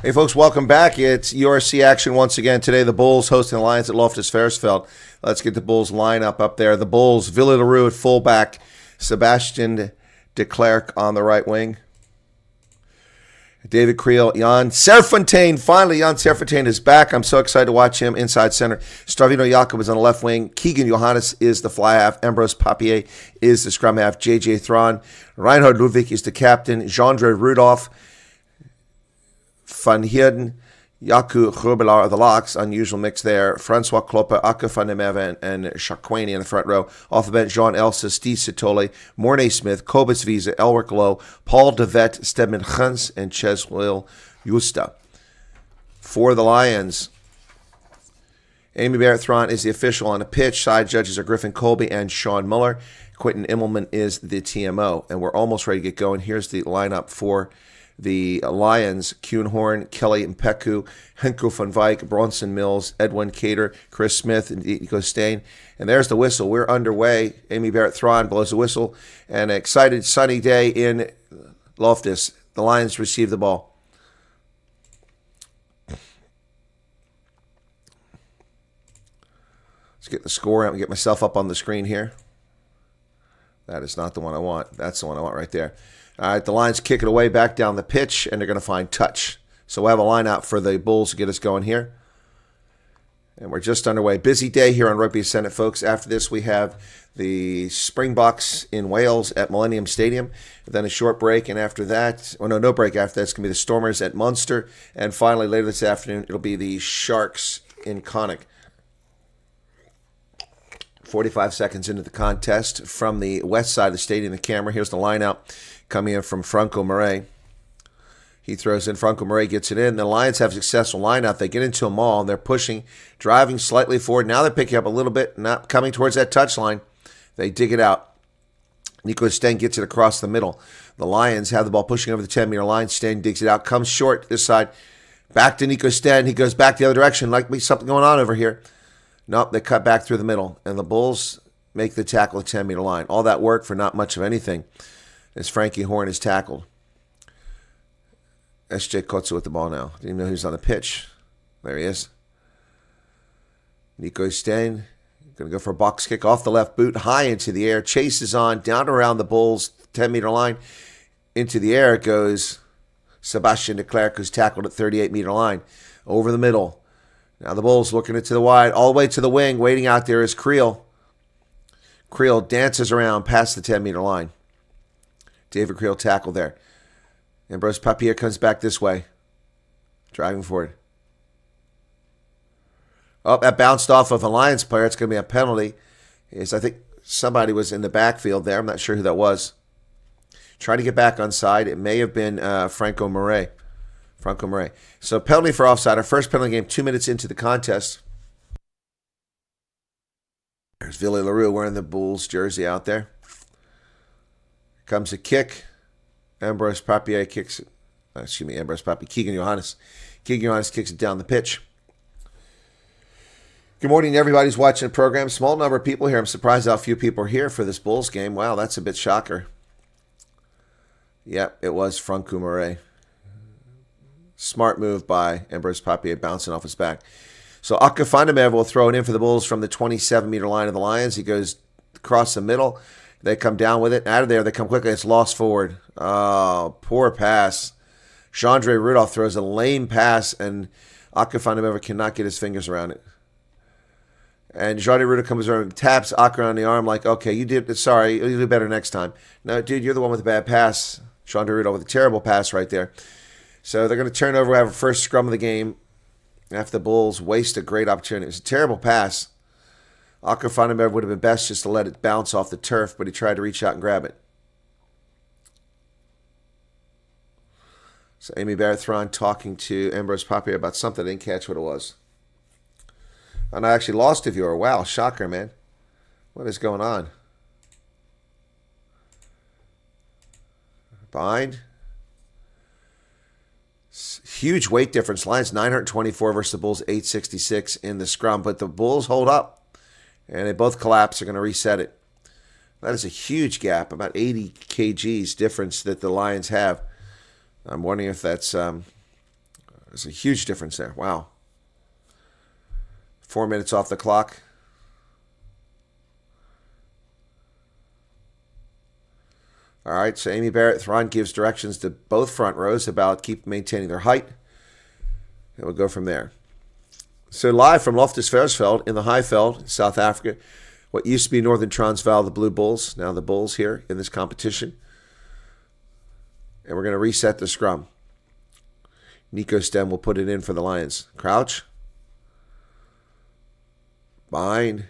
Hey folks, welcome back. It's URC action once again. Today the Bulls hosting the Lions at Loftus Versfeld. Let's get the Bulls lineup up there. The Bulls, Ville Leroux at fullback, Sebastian de Klerk on the right wing. David Creel, Jan Serfontein. Finally, Jan Serfontein is back. I'm so excited to watch him inside center. Stravino Jakob is on the left wing. Keegan Johannes is the fly half. Ambrose Papier is the scrum half. JJ Thrawn. Reinhard Ludwig is the captain. Jandre Rudolph. Van Heerden, Jaco Grubbelaar are the locks. Unusual mix there. Francois Kloppe, Akke van der Merwe, and Chakwane in the front row. Off the bench, Jean Elsa, Steve Sitole, Mornay Smith, Kobus Wiese, Elric Lowe, Paul de Vet, Stedman Guns, and Cheswil Justa. For the Lions, Amy Barrett-Thron is the official on the pitch. Side judges are Griffin Colby and Sean Muller. Quentin Immelman is the TMO. And we're almost ready to get going. Here's the lineup for the Lions: Kuhnhorn, Kelly Mpeku, Henko van Wyk, Bronson Mills, Edwin Cater, Chris Smith, and Nico Stain. And there's the whistle. We're underway. Amy Barrett-Thron blows the whistle. And an excited sunny day in Loftus. The Lions receive the ball. Let's get the score out and get myself up on the screen here. That is not the one I want. That's the one I want right there. All right, the Lions kick it away back down the pitch, and they're going to find touch. So we'll have a line out for the Bulls to get us going here. And we're just underway. Busy day here on Rugby Ascendant, folks. After this, we have the Springboks in Wales at Millennium Stadium. Then a short break, and after that, no break after that. It's going to be the Stormers at Munster. And finally, later this afternoon, it'll be the Sharks in Connacht. 45 seconds into the contest from the west side of the stadium, the camera. Here's the line out coming in from Franco Murray. He throws in. Franco Murray gets it in. The Lions have a successful line out. They get into a maul, and they're pushing, driving slightly forward. Now they're picking up a little bit, not coming towards that touchline. They dig it out. Nico Sten gets it across the middle. The Lions have the ball pushing over the 10-meter line. Sten digs it out, comes short this side. Back to Nico Sten. He goes back the other direction. Like there's something going on over here. Nope, they cut back through the middle, and the Bulls make the tackle at the 10-meter line. All that work for not much of anything as Frankie Horn is tackled. S.J. Kotze with the ball now. Didn't even know he was on the pitch. There he is. Nico Stain going to go for a box kick off the left boot, high into the air. Chases on, down around the Bulls' 10-meter line. Into the air it goes. Sebastian de Klerk, who's tackled at 38-meter line. Over the middle. Now the Bulls looking it to the wide, all the way to the wing. Waiting out there is Creel. Creel dances around past the 10-meter line. David Creel tackled there. Ambrose Papier comes back this way. Driving forward. Oh, that bounced off of a Lions player. It's going to be a penalty. I think somebody was in the backfield there. I'm not sure who that was. Trying to get back on side. It may have been Franco Murray. Franco Murray. So penalty for offside. Our first penalty game 2 minutes into the contest. There's Ville Leroux wearing the Bulls jersey out there. Comes a kick. Ambrose Papier kicks it. Ambrose Papier. Keegan Johannes. Keegan Johannes kicks it down the pitch. Good morning to everybody who's watching the program. Small number of people here. I'm surprised how few people are here for this Bulls game. Wow, that's a bit shocker. Yep, it was Franco Murray. Smart move by Ambrose Papier, bouncing off his back. So Akke van der Merwe will throw it in for the Bulls from the 27-meter line of the Lions. He goes across the middle. They come down with it. Out of there, they come quickly. It's lost forward. Oh, poor pass. Jandre Rudolph throws a lame pass, and Akke van der Merwe cannot get his fingers around it. And Jandre Rudolph comes around, taps Akke on the arm like, okay, you did, sorry, you'll do better next time. No, dude, you're the one with the bad pass. Jandre Rudolph with a terrible pass right there. So they're going to turn over. We have a first scrum of the game after the Bulls waste a great opportunity. It was a terrible pass. Akke van der Merwe would have been best just to let it bounce off the turf, but he tried to reach out and grab it. So Amy Barrett-Thron talking to Ambrose Papier about something. I didn't catch what it was. And I actually lost a viewer. Wow, shocker, man. What is going on? Bind. Huge weight difference. Lions 924 versus the Bulls 866 in the scrum. But the Bulls hold up. And they both collapse. They're going to reset it. That is a huge gap. About 80 kgs difference that the Lions have. I'm wondering if that's There's a huge difference there. Wow. 4 minutes off the clock. All right, so Amy Barrett-Thron gives directions to both front rows about maintaining their height. And we'll go from there. So live from Loftus-Versfeld in the Highveld, South Africa, what used to be Northern Transvaal, the Blue Bulls, now the Bulls here in this competition. And we're going to reset the scrum. Nico Stem will put it in for the Lions. Crouch. Bind.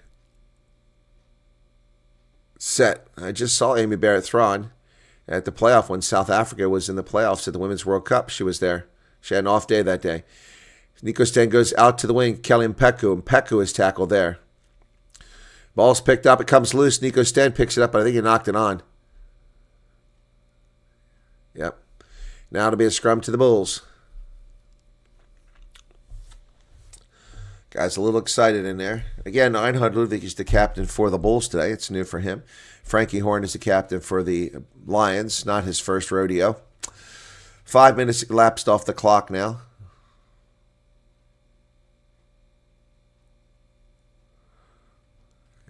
Set. I just saw Amy Barrett-Thron at the playoff when South Africa was in the playoffs at the Women's World Cup. She was there. She had an off day that day. Nico Stem goes out to the wing. Kelly Mpeku. Mpeku is tackled there. Ball's picked up. It comes loose. Nico Stem picks it up, but I think he knocked it on. Yep. Now it'll be a scrum to the Bulls. Guys a little excited in there. Again, Einhard Ludwig is the captain for the Bulls today. It's new for him. Frankie Horn is the captain for the Lions. Not his first rodeo. 5 minutes elapsed off the clock now.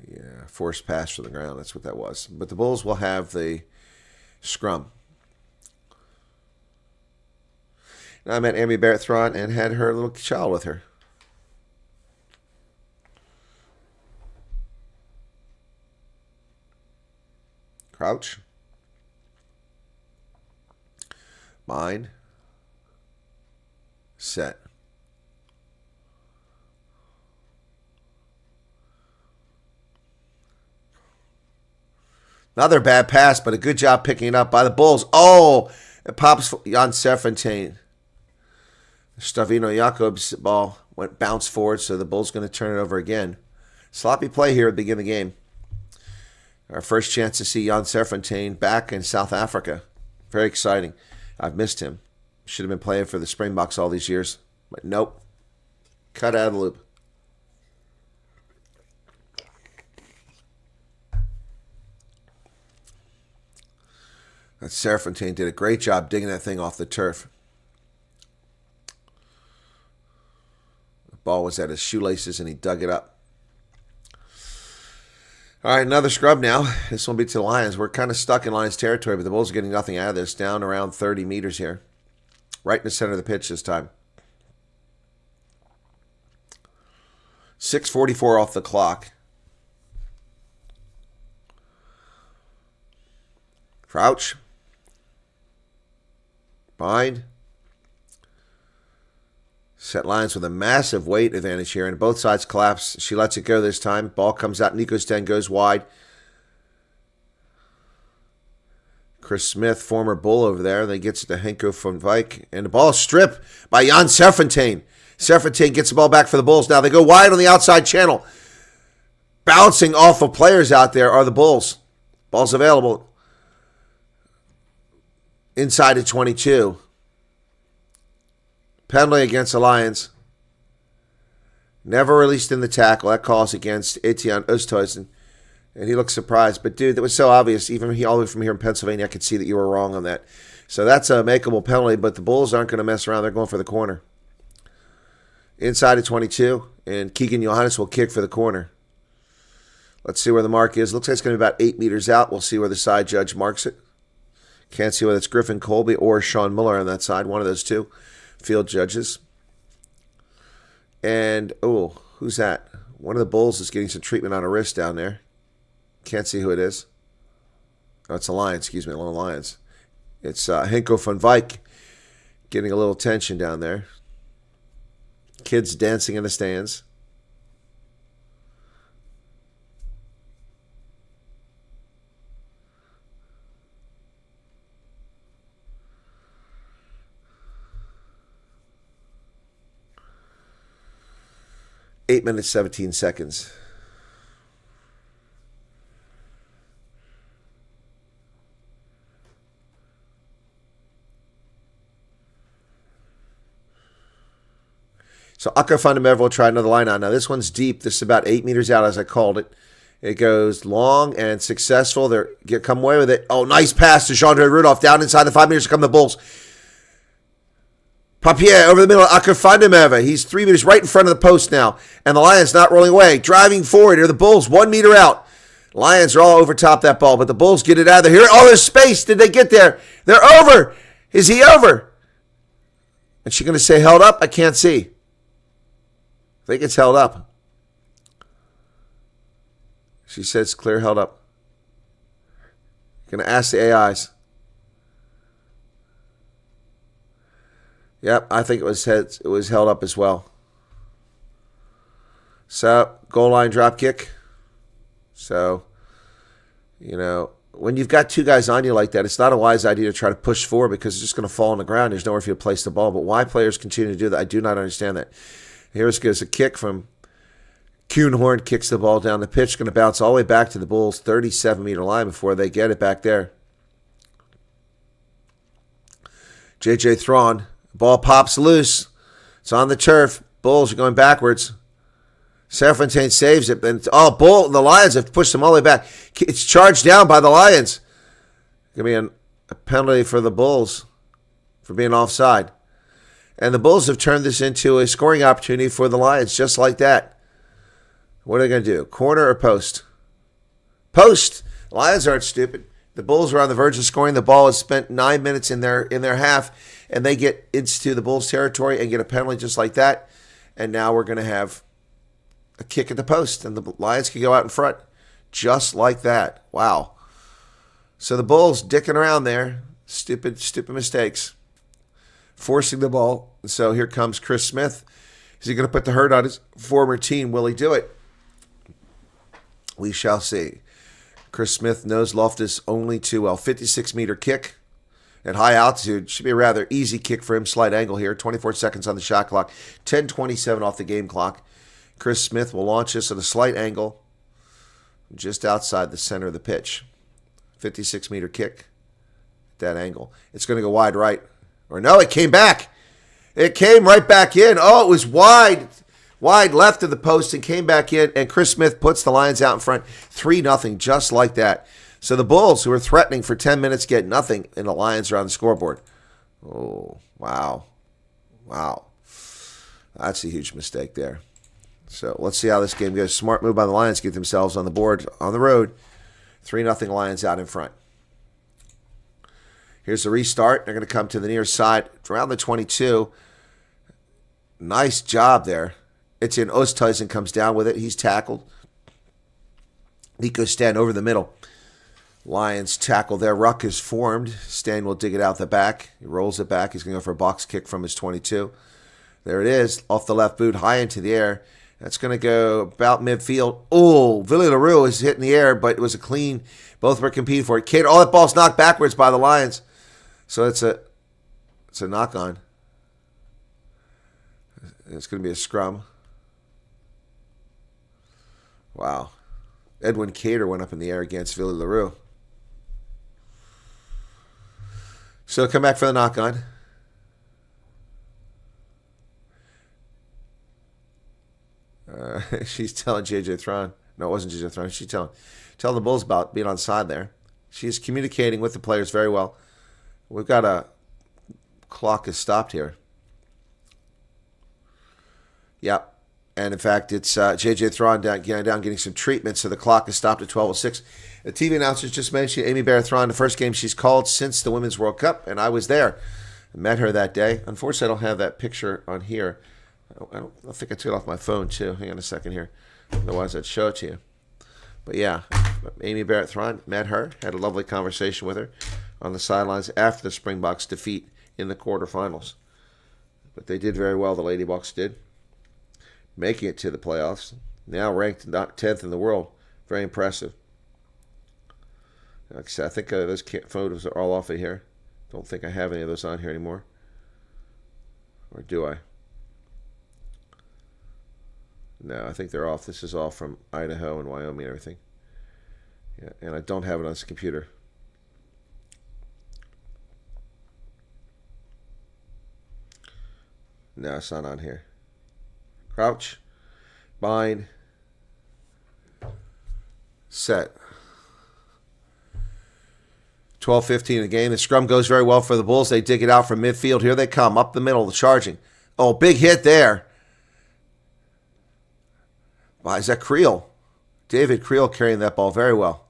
Yeah, forced pass from the ground. That's what that was. But the Bulls will have the scrum. Now I met Amy Barrett-Thron and had her little child with her. Crouch. Bind. Set. Another bad pass, but a good job picking it up by the Bulls. Oh, it pops for Jan Serfontein. Stavino Jakob's ball bounced forward, so the Bulls going to turn it over again. Sloppy play here at the beginning of the game. Our first chance to see Jan Serfontein back in South Africa. Very exciting. I've missed him. Should have been playing for the Springboks all these years. But nope. Cut out of the loop. That Serfontein did a great job digging that thing off the turf. The ball was at his shoelaces and he dug it up. All right, another scrub now. This will be to the Lions. We're kind of stuck in Lions territory, but the Bulls are getting nothing out of this. Down around 30 meters here. Right in the center of the pitch this time. 6:44 off the clock. Crouch. Bind. Set Lions with a massive weight advantage here, and both sides collapse. She lets it go this time. Ball comes out. Nico Stem goes wide. Chris Smith, former Bull over there. Then gets it to Henko van Wyk. And the ball is stripped by Jan Serfontein. Serfontein gets the ball back for the Bulls. Now they go wide on the outside channel. Bouncing off of players out there are the Bulls. Ball's available. Inside of 22. Penalty against the Lions. Never released in the tackle. That calls against Etienne Oosthuizen. And he looks surprised. But, dude, that was so obvious. Even all the way from here in Pennsylvania, I could see that you were wrong on that. So that's a makeable penalty, but the Bulls aren't going to mess around. They're going for the corner. Inside of 22, and Keegan Johannes will kick for the corner. Let's see where the mark is. Looks like it's going to be about 8 meters out. We'll see where the side judge marks it. Can't see whether it's Griffin Colby or Sean Muller on that side. One of those two field judges. And, oh, who's that? One of the Bulls is getting some treatment on a wrist down there. Can't see who it is. Oh, it's the Lions. Excuse me, the Little Lions. It's Henko van Wyk getting a little tension down there. Kids dancing in the stands. Eight minutes, 17 seconds. So Akka van der Merwe will try another line out. Now this one's deep. This is about 8 meters out as I called it. It goes long and successful. They come away with it. Oh, nice pass to Jean-Andre Rudolph. Down inside the 5 meters come the Bulls. Papier over the middle. Akafandemeva. He's 3 meters right in front of the post now. And the Lions not rolling away. Driving forward. Here are the Bulls 1 meter out. Lions are all over top that ball, but the Bulls get it out of there. Here, oh, there's space. Did they get there? They're over. Is he over? Is she going to say held up? I can't see. I think it's held up. She says clear held up. Going to ask the AIs. Yep, I think it was held up as well. So, goal line drop kick. So, when you've got 2 guys on you like that, it's not a wise idea to try to push forward because it's just going to fall on the ground. There's nowhere for you to place the ball. But why players continue to do that, I do not understand that. Here's a kick from Kuhnhorn, kicks the ball down the pitch, going to bounce all the way back to the Bulls' 37-meter line before they get it back there. J.J. Thrawn, ball pops loose. It's on the turf. Bulls are going backwards. Serfontaine saves it. And the Lions have pushed them all the way back. It's charged down by the Lions. Going to be a penalty for the Bulls for being offside. And the Bulls have turned this into a scoring opportunity for the Lions, just like that. What are they going to do? Corner or post? Post! The Lions aren't stupid. The Bulls are on the verge of scoring. The ball has spent 9 minutes in their half, and they get into the Bulls' territory and get a penalty just like that. And now we're going to have a kick at the post, and the Lions can go out in front just like that. Wow. So the Bulls dicking around there. Stupid mistakes. Forcing the ball. So here comes Chris Smith. Is he going to put the hurt on his former team? Will he do it? We shall see. Chris Smith knows Loftus only too well. 56-meter kick at high altitude. Should be a rather easy kick for him. Slight angle here. 24 seconds on the shot clock. 10:27 off the game clock. Chris Smith will launch this at a slight angle just outside the center of the pitch. 56-meter kick at that angle. It's going to go wide right. Or no, it came back. It came right back in. Oh, it was wide left of the post and came back in. And Chris Smith puts the Lions out in front. 3-0, just like that. So the Bulls, who were threatening for 10 minutes, get nothing, and the Lions are on the scoreboard. Oh, wow. Wow. That's a huge mistake there. So let's see how this game goes. Smart move by the Lions, get themselves on the board on the road. 3-0 Lions out in front. Here's the restart. They're going to come to the near side around the 22. Nice job there. It's in Oosthuizen comes down with it. He's tackled. Nico Stan over the middle. Lions tackle there. Ruck is formed. Stan will dig it out the back. He rolls it back. He's going to go for a box kick from his 22. There it is. Off the left boot, high into the air. That's going to go about midfield. Oh, Villy LaRue is hit in the air, but it was a clean. Both were competing for it. Kid, all that ball's knocked backwards by the Lions. So it's a knock on. It's going to be a scrum. Wow. Edwin Cater went up in the air against Villy LaRue. So come back for the knock on. She's telling J.J. Thrawn. No, it wasn't J.J. Thrawn. She's telling the Bulls about being on side there. She's communicating with the players very well. We've got a clock is stopped here. Yep. And in fact, it's J.J. Thrawn down getting some treatment, so the clock is stopped at 12:06. The TV announcers just mentioned Amy Barrett-Thrawn, the first game she's called since the Women's World Cup, and I was there. I met her that day. Unfortunately, I don't have that picture on here. I think I took it off my phone, too. Hang on a second here. Otherwise, I'd show it to you. But yeah, Amy Barrett-Thrawn, met her, had a lovely conversation with her on the sidelines after the Springboks defeat in the quarterfinals. But they did very well, the Lady Bucks did, making it to the playoffs. Now ranked 10th in the world. Very impressive. Like I said, I think those photos are all off of here. Don't think I have any of those on here anymore. Or do I? No, I think they're off. This is all from Idaho and Wyoming and everything. Yeah, and I don't have it on this computer. No, it's not on here. Crouch. Bind. Set. 12:15 in the game. The scrum goes very well for the Bulls. They dig it out from midfield. Here they come, up the middle, charging. Oh, big hit there. Wow, is that Creel? David Creel carrying that ball very well.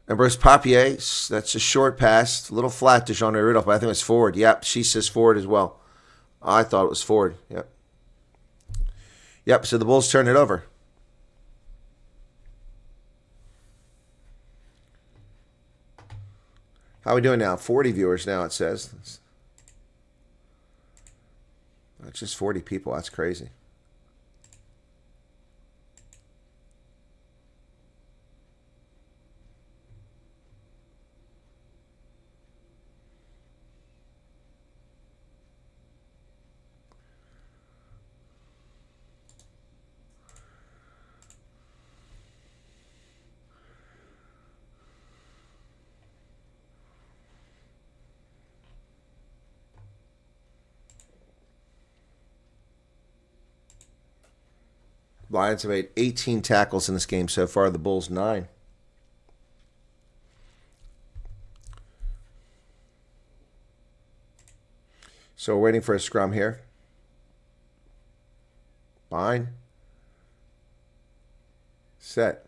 And Bruce Papier, that's a short pass. A little flat to Jean Rudolph, but I think it's forward. Yep, she says forward as well. I thought it was forward. Yep. Yep, so the Bulls turn it over. How are we doing now? 40 viewers now, it says. That's just 40 people. That's crazy. Lions have made 18 tackles in this game so far. The Bulls 9. So we're waiting for a scrum here. Bind. Set.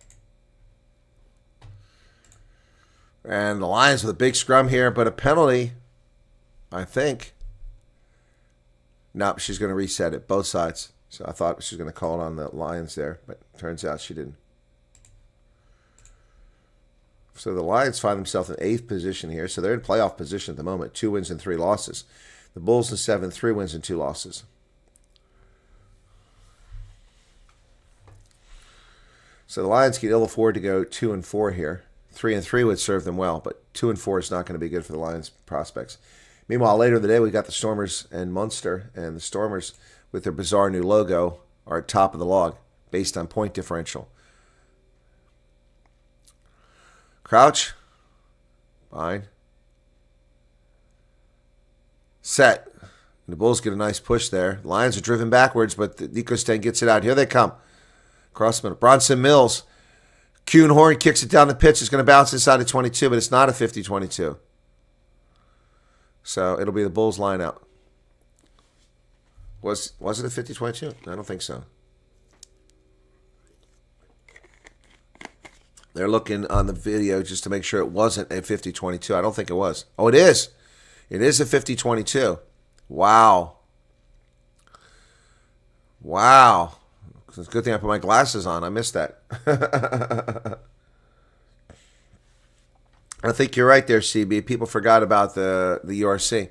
And the Lions with a big scrum here, but a penalty, I think. Nope, she's going to reset it, both sides. So I thought she was going to call it on the Lions there, but turns out she didn't. So the Lions find themselves in 8th position here. So they're in playoff position at the moment. 2 wins and 3 losses. The Bulls in 7th, 3 wins and 2 losses. So the Lions can ill afford to go 2-4 here. 3-3 would serve them well, but 2-4 is not going to be good for the Lions' prospects. Meanwhile, later in the day, we got the Stormers and Munster, and the Stormers, with their bizarre new logo, are at top of the log based on point differential. Crouch. Fine. Set. And the Bulls get a nice push there. Lions are driven backwards, but Nico Sten gets it out. Here they come. Cross middle. Bronson Mills. Kuhn Horn kicks it down the pitch. It's going to bounce inside of 22, but it's not a 50-22. So it'll be the Bulls line out. Was it a 50-22? I don't think so. They're looking on the video just to make sure it wasn't a 50-22. I don't think it was. Oh, it is. It is a 50-22. Wow. Wow. It's a good thing I put my glasses on. I missed that. I think you're right there, CB. People forgot about the URC.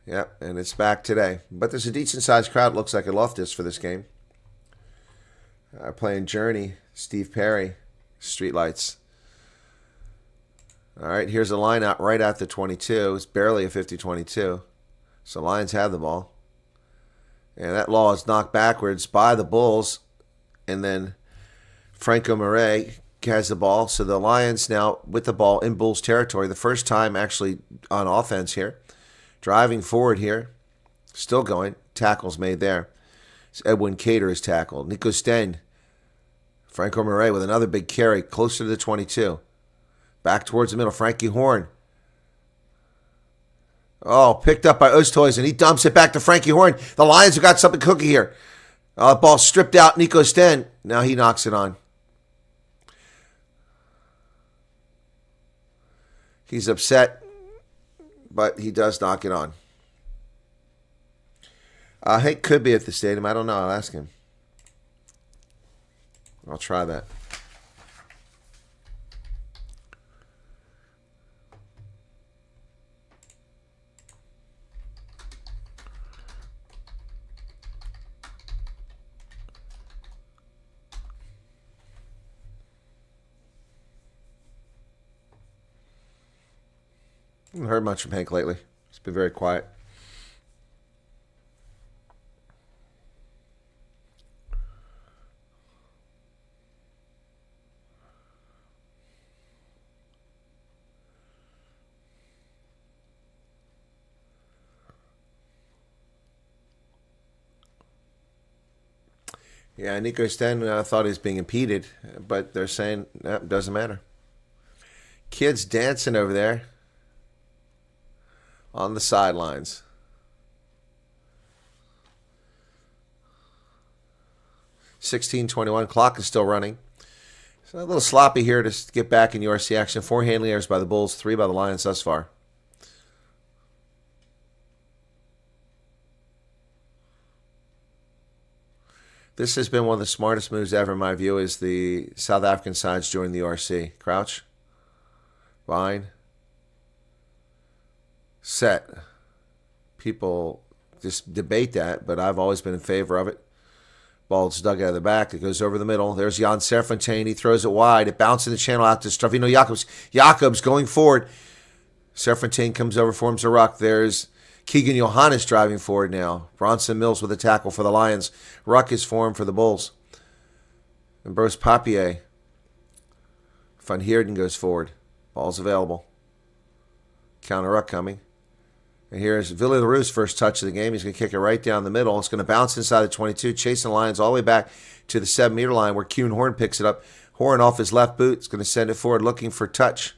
Yep, and it's back today. But there's a decent-sized crowd, looks like, at Loftus for this game. Playing Journey, Steve Perry, Streetlights. All right, here's a line out right at the 22. It's barely a 50-22. So Lions have the ball. And that law is knocked backwards by the Bulls. And then Franco Murray has the ball. So the Lions now with the ball in Bulls territory. The first time actually on offense here. Driving forward here. Still going. Tackles made there. It's Edwin Cater is tackled. Nico Sten. Franco Murray with another big carry closer to the 22. Back towards the middle. Frankie Horn. Oh, picked up by Oosthuizen, and he dumps it back to Frankie Horn. The Lions have got something cooking here. Ball stripped out, Nico Sten. Now he knocks it on. He's upset, but he does knock it on. Hank could be at the stadium. I don't know. I'll ask him. I'll try that. I haven't heard much from Hank lately. It's been very quiet. Yeah, Nico Sten thought he was being impeded, but they're saying that doesn't matter. Kids dancing over there on the sidelines. (16:21). Clock is still running. So a little sloppy here to get back in URC action. 4 handling errors by the Bulls, 3 by the Lions thus far. This has been one of the smartest moves ever, in my view, is the South African sides joining the URC. Crouch. Bind. Set. People just debate that, but I've always been in favor of it. Ball's dug out of the back. It goes over the middle. There's Jan Serfontein. He throws it wide. It bounces in the channel out to Stravino Jacobs. Jacobs going forward. Serfontein comes over, forms a ruck. There's Keegan Johannes driving forward now. Bronson Mills with a tackle for the Lions. Ruck is formed for the Bulls. Ambrose Papier. Van Heerden goes forward. Ball's available. Counter ruck coming. And here's Villy LaRue's first touch of the game. He's going to kick it right down the middle. It's going to bounce inside the 22, chasing the Lions all the way back to the 7-meter line where Kuhn Horn picks it up. Horn off his left boot. It's going to send it forward looking for touch.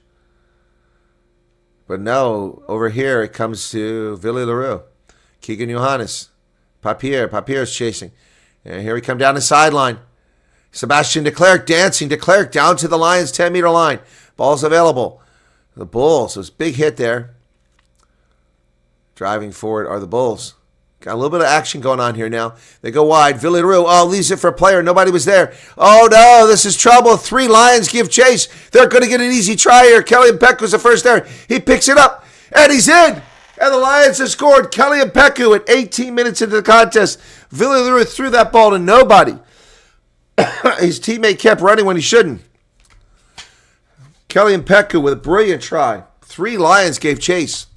But no, over here it comes to Villy LaRue. Keegan Johannes. Papier's chasing. And here we come down the sideline. Sebastian de Klerk dancing. De Klerk down to the Lions' 10-meter line. Ball's available. The Bulls. It was a big hit there. Driving forward are the Bulls. Got a little bit of action going on here now. They go wide. Villy LaRue. Oh, leaves it for a player. Nobody was there. Oh, no. This is trouble. 3 Lions give chase. They're going to get an easy try here. Kelly Mpeku the first there. He picks it up. And he's in. And the Lions have scored. Kelly Mpeku at 18 minutes into the contest. Villy LaRue threw that ball to nobody. His teammate kept running when he shouldn't. Kelly Mpeku with a brilliant try. 3 Lions gave chase.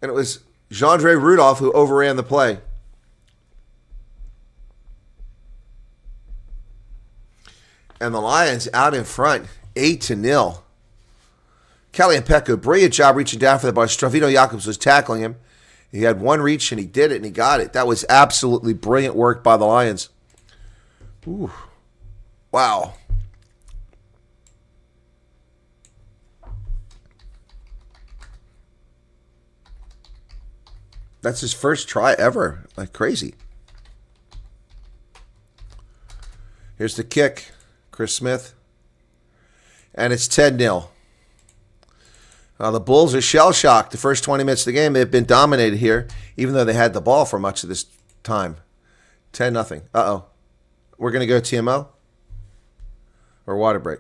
And it was Jandre Rudolph who overran the play. And the Lions out in front, 8-0. Kelly Mpeku, brilliant job reaching down for the ball. Stravino Jacobs was tackling him. He had one reach and he did it and he got it. That was absolutely brilliant work by the Lions. Ooh. Wow. That's his first try ever. Like crazy. Here's the kick. Chris Smith. And it's 10-0. The Bulls are shell-shocked. The first 20 minutes of the game, they've been dominated here, even though they had the ball for much of this time. 10-0. Uh-oh. We're going to go TMO? Or water break?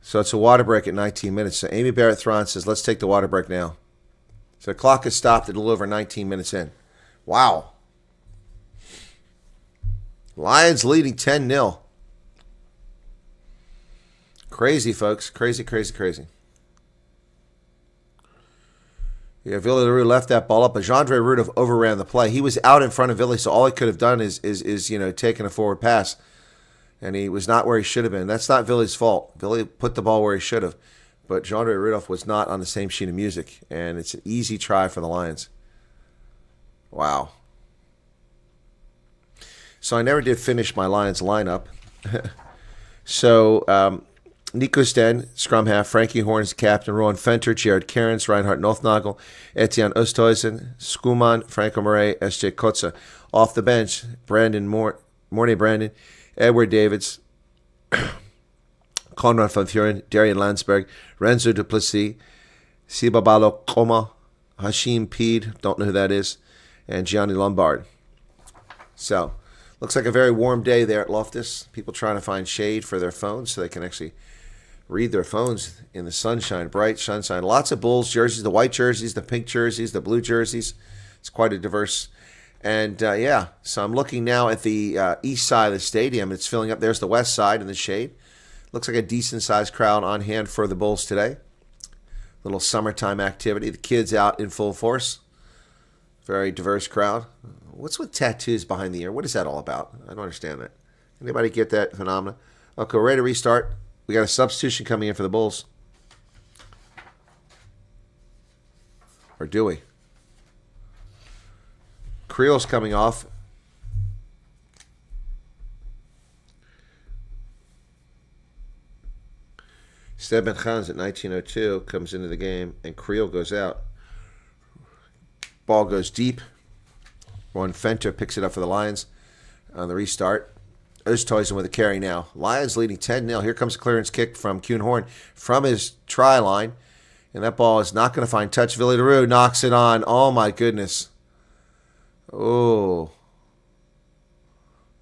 So it's a water break at 19 minutes. So Amy Barrett-Thron says, let's take the water break now. So the clock has stopped at a little over 19 minutes in. Wow. Lions leading 10-0. Crazy, folks. Crazy, crazy, crazy. Yeah, Villy LaRue left that ball up, but Jandre Rudolph overran the play. He was out in front of Villy, so all he could have done is taken a forward pass. And he was not where he should have been. That's not Villy's fault. Villy put the ball where he should have. But Jandre Rudolph was not on the same sheet of music. And it's an easy try for the Lions. Wow. So I never did finish my Lions lineup. So Nico Sten, scrum half. Frankie Horn is captain. Rowan Fenter, Jared Cairns, Reinhard Nothnagel, Etienne Oosthuizen, Skuman, Franco Murray, S.J. Kotze. Off the bench, Mornay Brandon, Edward Davids, Conrad van Vuren, Darian Landsberg, Renzo Duplessis, Sibabalo Koma, Hashim Peed, don't know who that is, and Gianni Lombard. So, looks like a very warm day there at Loftus. People trying to find shade for their phones so they can actually read their phones in the sunshine, bright sunshine. Lots of Bulls jerseys, the white jerseys, the pink jerseys, the blue jerseys. It's quite a diverse. And, so I'm looking now at the east side of the stadium. It's filling up. There's the west side in the shade. Looks like a decent-sized crowd on hand for the Bulls today. Little summertime activity. The kids out in full force. Very diverse crowd. What's with tattoos behind the ear? What is that all about? I don't understand that. Anybody get that phenomenon? Okay, we're ready to restart. We got a substitution coming in for the Bulls. Or do we? Creel's coming off. Stedman Khans at 1902 comes into the game, and Creel goes out. Ball goes deep. Ron Fenter picks it up for the Lions on the restart. Oosthuizen with a carry now. Lions leading 10-0. Here comes a clearance kick from Kuhn Horn from his try line. And that ball is not going to find touch. Villy LaRue knocks it on. Oh, my goodness. Oh.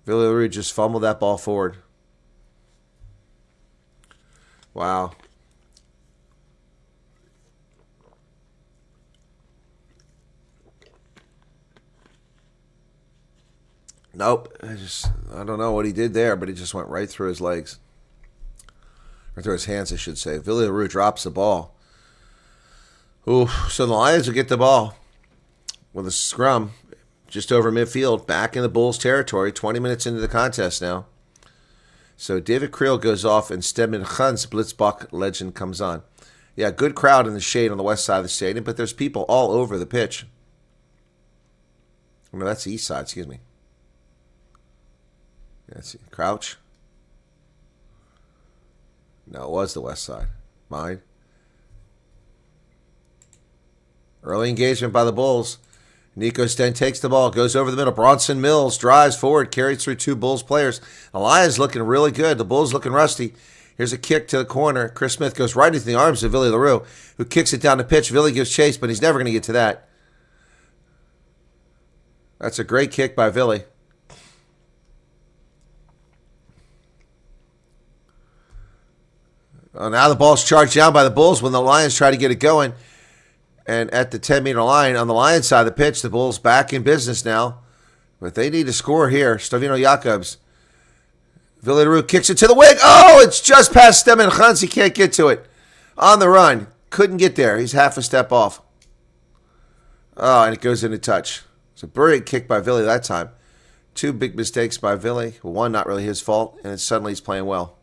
Villy LaRue just fumbled that ball forward. Wow. Nope. I don't know what he did there, but he just went right through his legs. Or through his hands, I should say. Villy LaRue drops the ball. Ooh, so the Lions will get the ball with a scrum just over midfield, back in the Bulls' territory, 20 minutes into the contest now. So David Creel goes off, and Stedman Khans, Blitzbach legend, comes on. Yeah, good crowd in the shade on the west side of the stadium, but there's people all over the pitch. No, that's the east side, excuse me. Let's see. Crouch. No, it was the west side. Mine. Early engagement by the Bulls. Nico Sten takes the ball, goes over the middle. Bronson Mills drives forward, carries through two Bulls players. The Lions looking really good. The Bulls looking rusty. Here's a kick to the corner. Chris Smith goes right into the arms of Villy LaRue, who kicks it down the pitch. Villy gives chase, but he's never going to get to that. That's a great kick by Villy. Now the ball's charged down by the Bulls when the Lions try to get it going. And at the 10-meter line on the Lions side of the pitch, the Bulls back in business now. But they need to score here. Stovino Jakobs. Villy LaRue kicks it to the wing. Oh, it's just past Stedman Khans. He can't get to it. On the run. Couldn't get there. He's half a step off. Oh, and it goes into touch. It's a brilliant kick by Villy that time. Two big mistakes by Villy. One not really his fault, and suddenly he's playing well.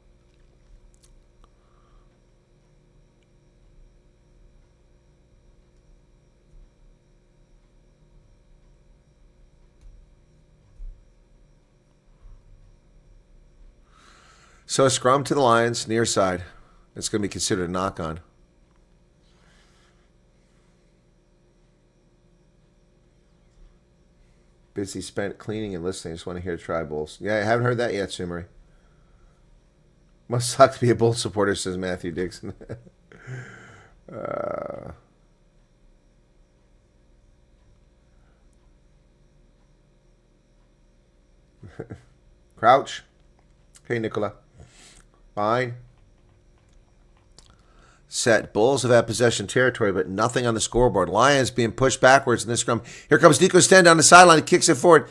So a scrum to the Lions, near side. It's going to be considered a knock-on. Busy spent cleaning and listening. Just want to hear try Bulls. Yeah, I haven't heard that yet, Sumery. Must suck to be a Bulls supporter, says Matthew Dixon. Crouch. Okay, Nicola. Fine. Set. Bulls have had possession territory, but nothing on the scoreboard. Lions being pushed backwards in this scrum. Here comes Nico Sten down the sideline. He kicks it forward,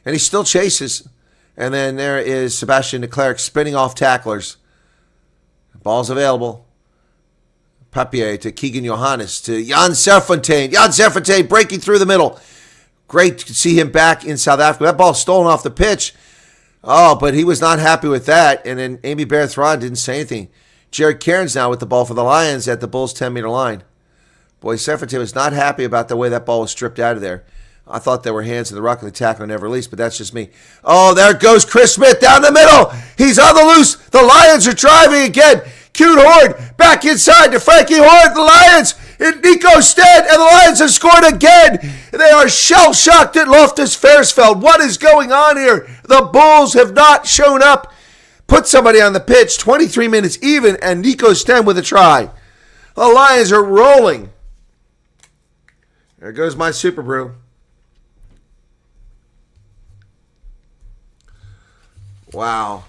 and he still chases. And then there is Sebastian de Klerk spinning off tacklers. Ball's available. Papier to Keegan Johannes to Jan Serfontein. Jan Serfontein breaking through the middle. Great to see him back in South Africa. That ball's stolen off the pitch. Oh, but he was not happy with that. And then Amy Berthron didn't say anything. Jared Cairns now with the ball for the Lions at the Bulls' 10-meter line. Boy, Serfontein was not happy about the way that ball was stripped out of there. I thought there were hands in the ruck and the tackler never released, but that's just me. Oh, there goes Chris Smith down the middle. He's on the loose. The Lions are driving again. Kuhn Horn back inside to Frankie Horn. The Lions in Nico Sten, and the Lions have scored again. They are shell-shocked at Loftus Versfeld. What is going on here? The Bulls have not shown up. Put somebody on the pitch, 23 minutes even, and Nico Sten with a try. The Lions are rolling. There goes my Super Brew. Wow.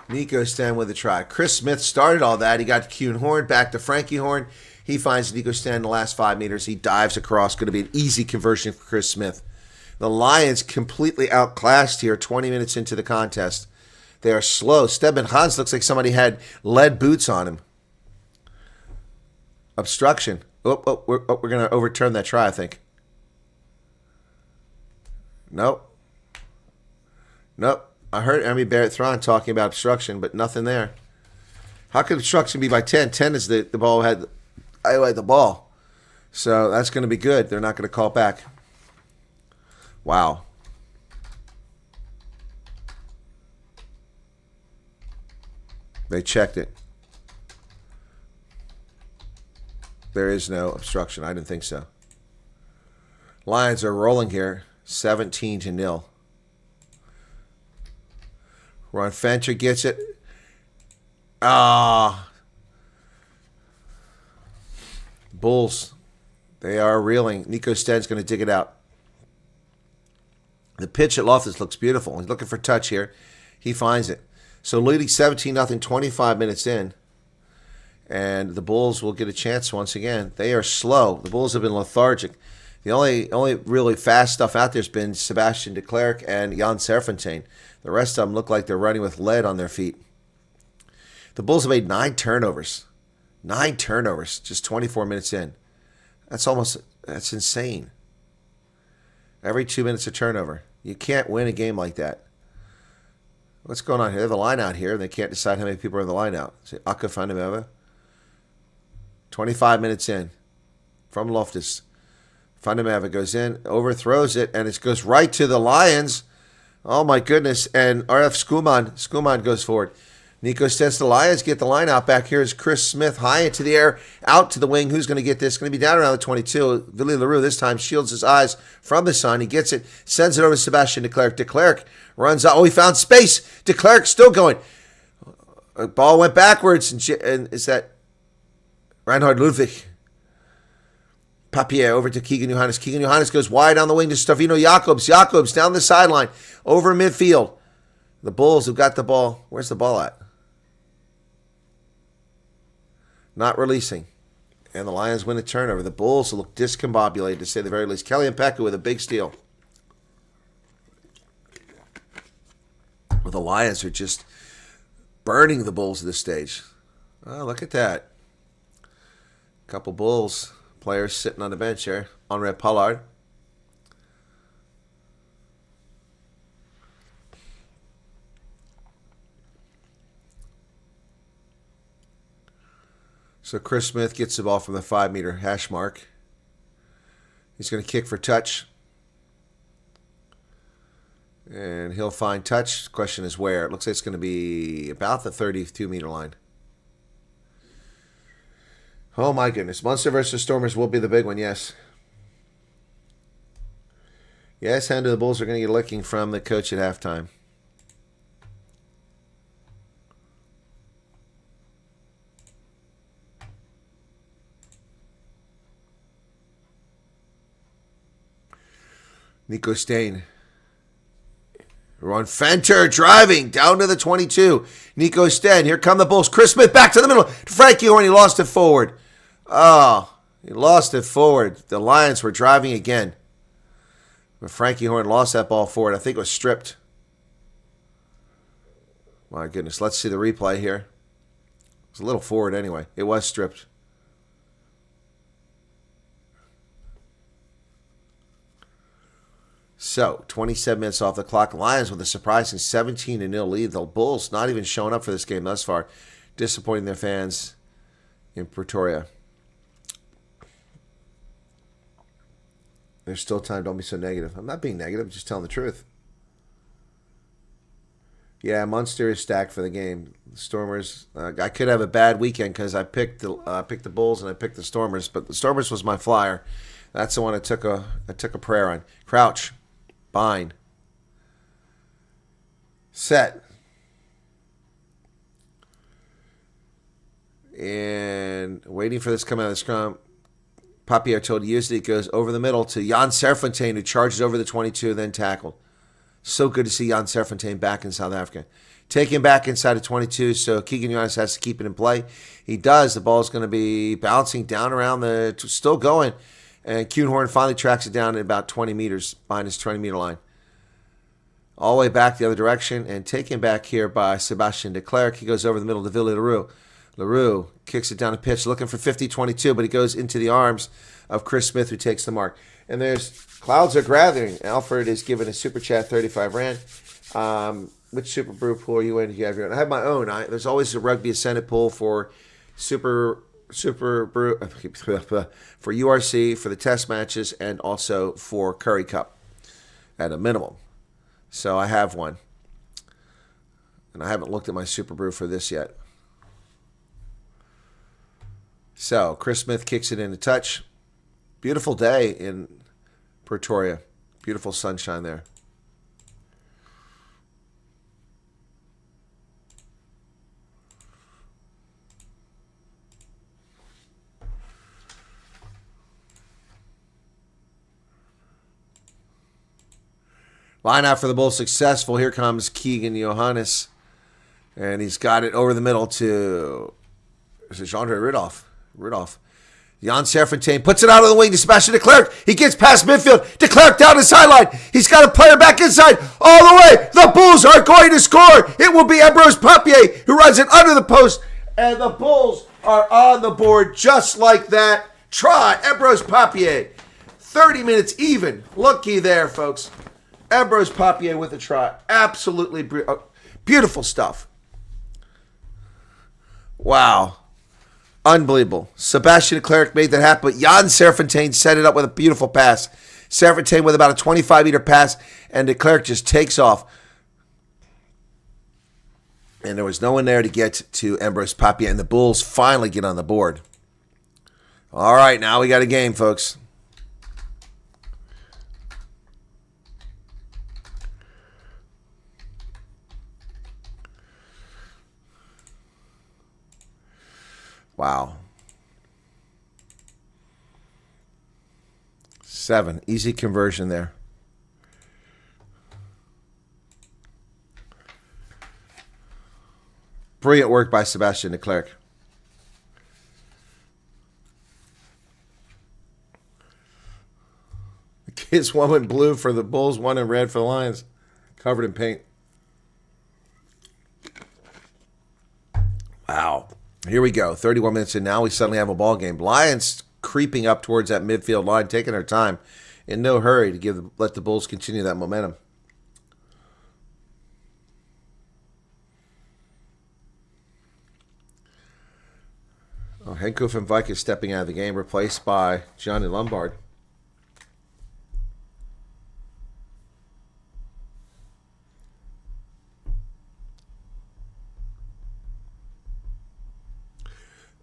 Nico Sten with a try. Chris Smith started all that. He got to Kuhn Horn, back to Frankie Horn. He finds Nico Sten in the last 5 meters. He dives across. Going to be an easy conversion for Chris Smith. The Lions completely outclassed here 20 minutes into the contest. They are slow. Stedman Khans looks like somebody had lead boots on him. Obstruction. We're going to overturn that try, I think. Nope. I heard Amy Barrett-Thron talking about obstruction, but nothing there. How could obstruction be by 10? 10 is the ball had the ball. So that's going to be good. They're not going to call it back. Wow. They checked it. There is no obstruction. I didn't think so. Lions are rolling here, 17-0. Ron Fenter gets it. Bulls, they are reeling. Nico Sten's going to dig it out. The pitch at Loftus looks beautiful. He's looking for touch here. He finds it. So leading 17-0, 25 minutes in. And the Bulls will get a chance once again. They are slow. The Bulls have been lethargic. The only really fast stuff out there has been Sebastian de Klerk and Jan Serfontein. The rest of them look like they're running with lead on their feet. The Bulls have made 9 turnovers. 9 turnovers just 24 minutes in. That's insane. Every 2 minutes a turnover. You can't win a game like that. What's going on here? They have a line out here, and they can't decide how many people are in the line out. See, Aka Fanameva. 25 minutes in from Loftus. Fanameva goes in, overthrows it, and it goes right to the Lions. Oh, my goodness. And RF Skuman goes forward. Nico Stens, the Lions get the line out. Back here is Chris Smith, high into the air, out to the wing. Who's going to get this? Going to be down around the 22. Villy LaRue this time shields his eyes from the sun. He gets it, sends it over to Sebastian de Klerk. De Klerk runs out. Oh, he found space. De Klerk still going. Ball went backwards, and is that Reinhard Ludwig? Papier over to Keegan Johannes. Keegan Johannes goes wide on the wing to Stavino Jakobs. Jakobs down the sideline, over midfield. The Bulls have got the ball. Where's the ball at? Not releasing. And the Lions win a turnover. The Bulls look discombobulated, to say the very least. Kelly Mpeka with a big steal. Well, the Lions are just burning the Bulls at this stage. Oh, look at that. A couple Bulls players sitting on the bench here. Henri Pollard. So Chris Smith gets the ball from the 5-meter hash mark. He's going to kick for touch. And he'll find touch. The question is where. It looks like it's going to be about the 32-meter line. Oh, my goodness. Munster versus Stormers will be the big one, yes. Yes, and the Bulls are going to get a licking from the coach at halftime. Nico Stain. Ron Fenter driving down to the 22. Nico Stain. Here come the Bulls. Chris Smith back to the middle. Frankie Horn, he lost it forward. Oh, he lost it forward. The Lions were driving again. But Frankie Horn lost that ball forward. I think it was stripped. My goodness. Let's see the replay here. It's a little forward anyway. It was stripped. So, 27 minutes off the clock. Lions with a surprising 17-0 lead. The Bulls not even showing up for this game thus far. Disappointing their fans in Pretoria. There's still time. Don't be so negative. I'm not being negative. I'm just telling the truth. Yeah, Munster is stacked for the game. The Stormers. I could have a bad weekend because I picked the Bulls and I picked the Stormers, but the Stormers was my flyer. That's the one I took a prayer on. Crouch. Bind. Set. And waiting for this to come out of the scrum. Papier told Usually it goes over the middle to Jan Serfontein, who charges over the 22, then tackled. So good to see Jan Serfontein back in South Africa. Take him back inside of 22, so Keegan Johannes has to keep it in play. He does. The ball's going to be bouncing down around still going. And Kuhnhorn finally tracks it down at about 20 meters behind his 20-meter line. All the way back the other direction and taken back here by Sebastian de Klerk. He goes over the middle to Villy LaRue. LaRue kicks it down the pitch, looking for 50-22, but he goes into the arms of Chris Smith, who takes the mark. And there's clouds are gathering. Alfred is given a Super Chat 35 Rand. Which Super Brew pool are you in? Do you have your own? I have my own. There's always a Rugby Ascendant pool for Super Brew for URC, for the test matches, and also for Curry Cup at a minimum. So I have one. And I haven't looked at my Super Brew for this yet. So Chris Smith kicks it into touch. Beautiful day in Pretoria. Beautiful sunshine there. Line out for the Bulls successful. Here comes Keegan Johannes. And he's got it over the middle to, is it Jean-Andre Rudolph. Jan Serfontaine puts it out on the wing to Sebastian de Klerk. He gets past midfield. De Klerk down the sideline. He's got a player back inside. All the way. The Bulls are going to score. It will be Ambrose Papier who runs it under the post. And the Bulls are on the board just like that. Try Ambrose Papier. 30 minutes even. Looky there, folks. Ambrose Papier with a try. Absolutely beautiful stuff. Wow. Unbelievable. Sebastian de Klerk made that happen, but Jan Serfontaine set it up with a beautiful pass. Serfontaine with about a 25-meter pass, and de Klerk just takes off. And there was no one there to get to Ambrose Papier, and the Bulls finally get on the board. All right, now we got a game, folks. Wow. 7. Easy conversion there. Brilliant work by Sebastian de Klerk. The kids, one in blue for the Bulls, one in red for the Lions. Covered in paint. Wow. Here we go. 31 minutes in now. We suddenly have a ball game. Lions creeping up towards that midfield line, taking their time, in no hurry to let the Bulls continue that momentum. Oh, Henko van Wyk is stepping out of the game, replaced by Johnny Lombard.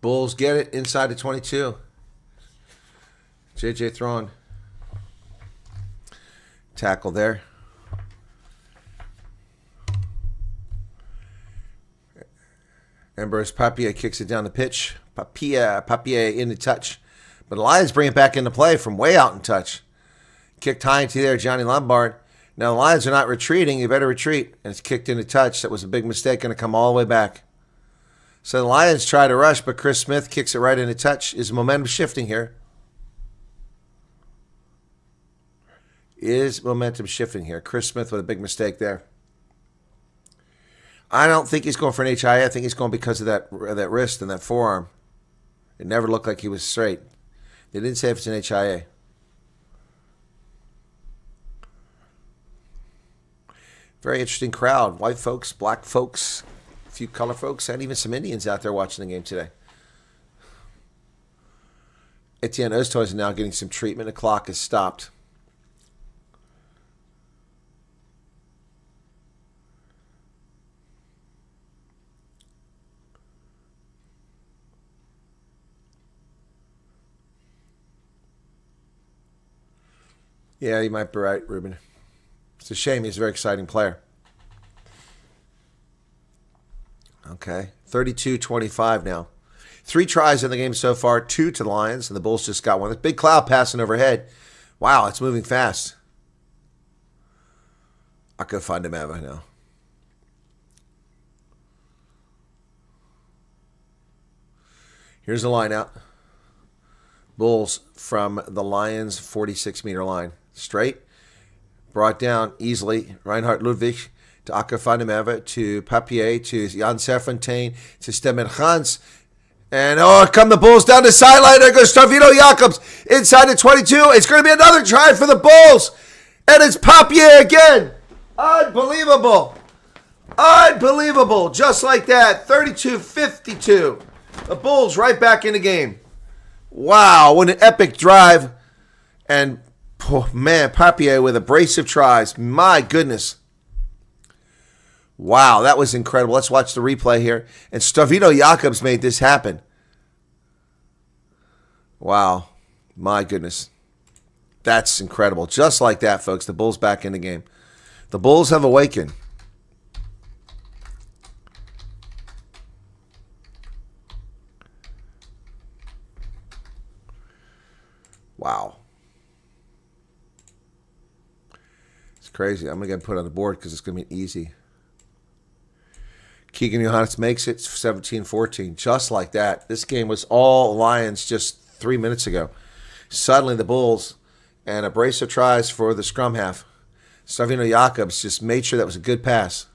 Bulls get it inside the 22. J.J. Thrawn. Tackle there. Ambrose Papier kicks it down the pitch. Papier in the touch. But the Lions bring it back into play from way out in touch. Kicked high into there, Johnny Lombard. Now the Lions are not retreating. You better retreat. And it's kicked into touch. That was a big mistake. Going to come all the way back. So the Lions try to rush, but Chris Smith kicks it right into touch. Is momentum shifting here? Is momentum shifting here? Chris Smith with a big mistake there. I don't think he's going for an HIA. I think he's going because of that wrist and that forearm. It never looked like he was straight. They didn't say if it's an HIA. Very interesting crowd. White folks, black folks, a few color folks, and even some Indians out there watching the game today. Etienne Ostoy is now getting some treatment. The clock is stopped. Yeah, you might be right, Ruben. It's a shame. He's a very exciting player. Okay, 32-25 now. 3 tries in the game so far, 2 to the Lions, and the Bulls just got one. This big cloud passing overhead. Wow, it's moving fast. I could find him ever now. Here's the line out. Bulls from the Lions' 46-meter line. Straight. Brought down easily. Reinhard Ludwig to Akker van der Merwe, to Papier, to Jan Serfontaine, to Stemmer Hans. And come the Bulls down the sideline. There goes Stavino Jacobs inside the 22. It's going to be another try for the Bulls. And it's Papier again. Unbelievable. Unbelievable. Just like that. 32-52. The Bulls right back in the game. Wow, what an epic drive. And, oh, man, Papier with abrasive tries. My goodness. Wow, that was incredible. Let's watch the replay here. And Stavino Jacobs made this happen. Wow. My goodness. That's incredible. Just like that, folks, the Bulls back in the game. The Bulls have awakened. Wow. It's crazy. I'm going to put it on the board because it's going to be easy. Keegan Johannes makes it 17-14. Just like that. This game was all Lions just 3 minutes ago. Suddenly the Bulls, and a brace of tries for the scrum half. Savino Jacobs just made sure that was a good pass.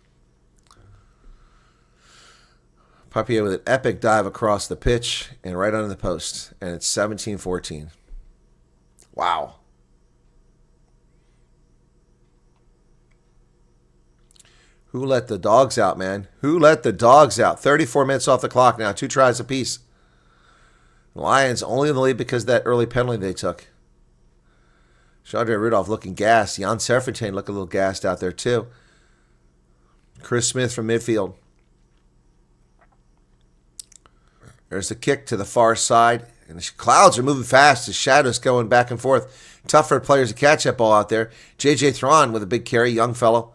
Papier with an epic dive across the pitch and right under the post. And it's 17-14. Wow. Who let the dogs out, man? Who let the dogs out? 34 minutes off the clock now. 2 tries apiece. The Lions only in the lead because of that early penalty they took. Chandra Rudolph looking gassed. Jan Serfontaine looking a little gassed out there too. Chris Smith from midfield. There's the kick to the far side. And the clouds are moving fast. The shadows going back and forth. Tough for players to catch that ball out there. J.J. Thrawn with a big carry, young fellow.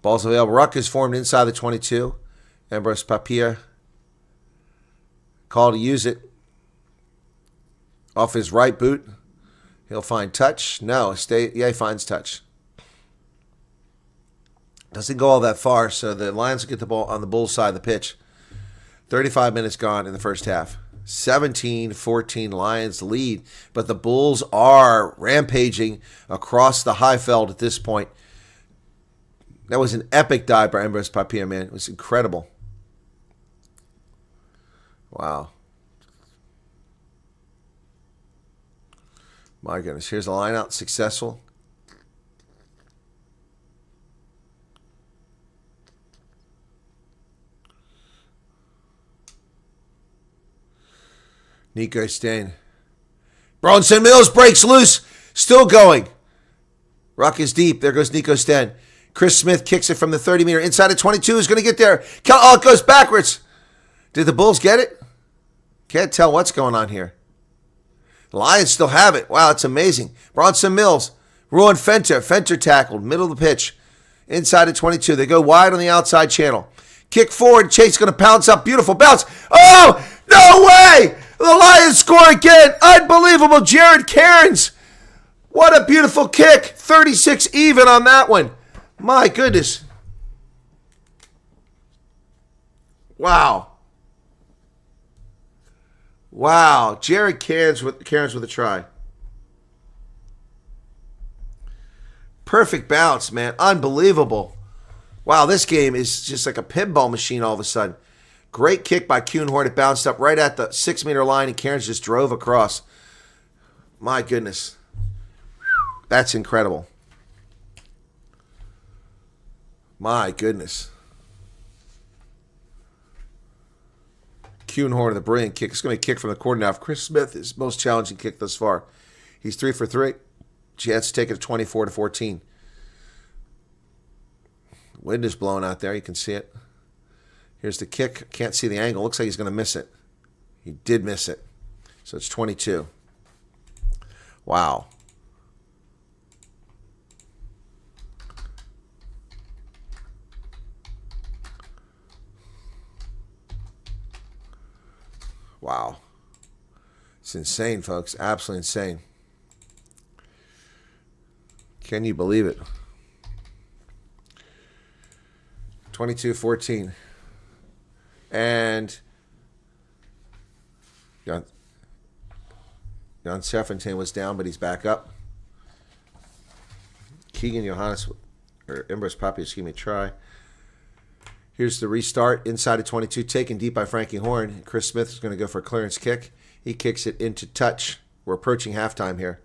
Balls available. Ruck is formed inside the 22. Ambrose Papier called to use it. Off his right boot. He'll find touch. No, he finds touch. Doesn't go all that far, so the Lions will get the ball on the Bulls side of the pitch. 35 minutes gone in the first half. 17-14 Lions lead, but the Bulls are rampaging across the Highveld at this point. That was an epic dive by Ambrose Papier, man. It was incredible. Wow. My goodness. Here's the line out. Successful. Nico Stain. Bronson Mills breaks loose. Still going. Ruck is deep. There goes Nico Stain. Chris Smith kicks it from the 30-meter. Inside the 22 is going to get there. Oh, it goes backwards. Did the Bulls get it? Can't tell what's going on here. The Lions still have it. Wow, it's amazing. Bronson Mills. Ruan Fenter. Fenter tackled. Middle of the pitch. Inside the 22. They go wide on the outside channel. Kick forward. Chase going to pounce up. Beautiful bounce. Oh, no way. The Lions score again. Unbelievable. Jared Cairns. What a beautiful kick. 36 even on that one. My goodness. Wow. Wow. Jared Cairns with a try. Perfect bounce, man. Unbelievable. Wow, this game is just like a pinball machine all of a sudden. Great kick by Kuhnhorn. It bounced up right at the 6-meter line, and Cairns just drove across. My goodness. That's incredible. My goodness. Kuhnhorn, the brilliant kick. It's going to be a kick from the corner now. Chris Smith, his most challenging kick thus far. He's 3 for 3. Chance to take it to 24-14. Wind is blowing out there. You can see it. Here's the kick. Can't see the angle. Looks like he's going to miss it. He did miss it. So it's 22. Wow. Wow. It's insane, folks. Absolutely insane. Can you believe it? 22-14. And Jan Serfontaine was down, but he's back up. Keegan Johannes, or Ambrose Papier, try. Here's the restart. Inside of 22, taken deep by Frankie Horn. Chris Smith is going to go for a clearance kick. He kicks it into touch. We're approaching halftime here.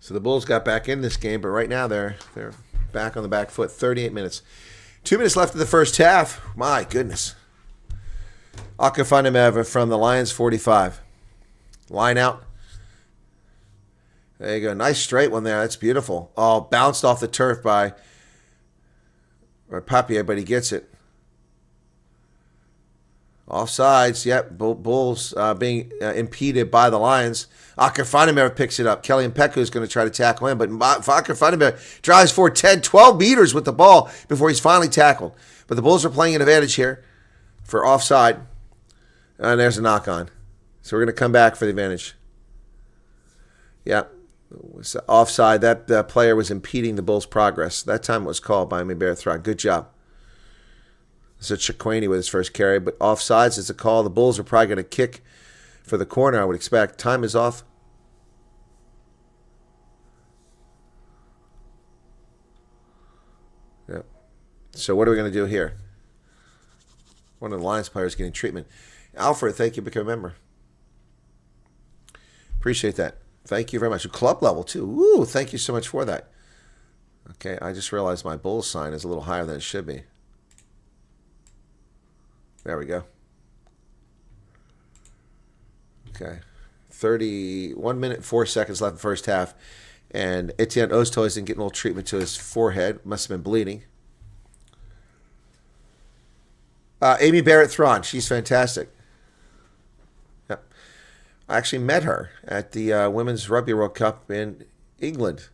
So the Bulls got back in this game, but right now they're back on the back foot. 38 minutes. 2 minutes left of the first half. My goodness. Akafanimeva from the Lions 45. Line out. There you go. Nice straight one there. That's beautiful. Oh, bounced off the turf by Papier, but he gets it. Offsides. Yep. Bulls being impeded by the Lions. Akinfenimere picks it up. Kelly Mpeku is going to try to tackle him, but Akinfenimere drives for 10, 12 meters with the ball before he's finally tackled. But the Bulls are playing an advantage here for offside. And there's a knock on. So we're going to come back for the advantage. Yep. Offside. That player was impeding the Bulls' progress. That time it was called by Mibert Thron. Good job. So Shaquani with his first carry, but offsides is a call. The Bulls are probably going to kick for the corner, I would expect. Time is off. Yep. So what are we going to do here? One of the Lions players getting treatment. Alfred, thank you for becoming a member. Appreciate that. Thank you very much. Club level, too. Woo, thank you so much for that. Okay, I just realized my Bulls sign is a little higher than it should be. There we go. Okay. 31 minute, 4 seconds left in the first half. And Etienne Oosthuizen getting a little treatment to his forehead. Must have been bleeding. Amy Barrett Thron. She's fantastic. Yep. I actually met her at the Women's Rugby World Cup in England.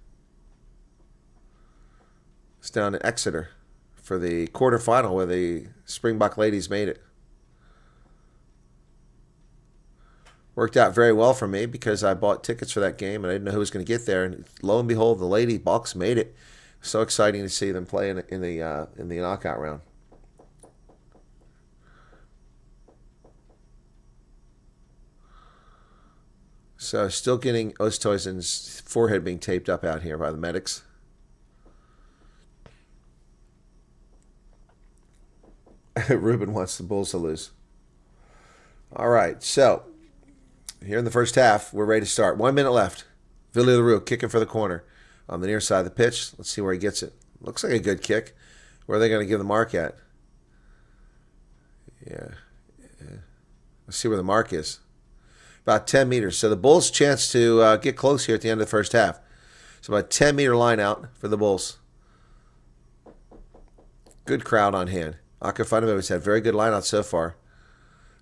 It's down in Exeter for the quarterfinal where the Springbok ladies made it. Worked out very well for me because I bought tickets for that game and I didn't know who was going to get there. And lo and behold, the Lady Bucks made it. So exciting to see them play in the knockout round. So still getting Oosthuizen's forehead being taped up out here by the medics. Ruben wants the Bulls to lose. All right, so here in the first half, we're ready to start. 1 minute left. Villiers Leroux kicking for the corner on the near side of the pitch. Let's see where he gets it. Looks like a good kick. Where are they going to give the mark at? Yeah. Let's see where the mark is. About 10 meters. So the Bulls' chance to get close here at the end of the first half. So about 10-meter line out for the Bulls. Good crowd on hand. Akinfenimere has had very good line out so far.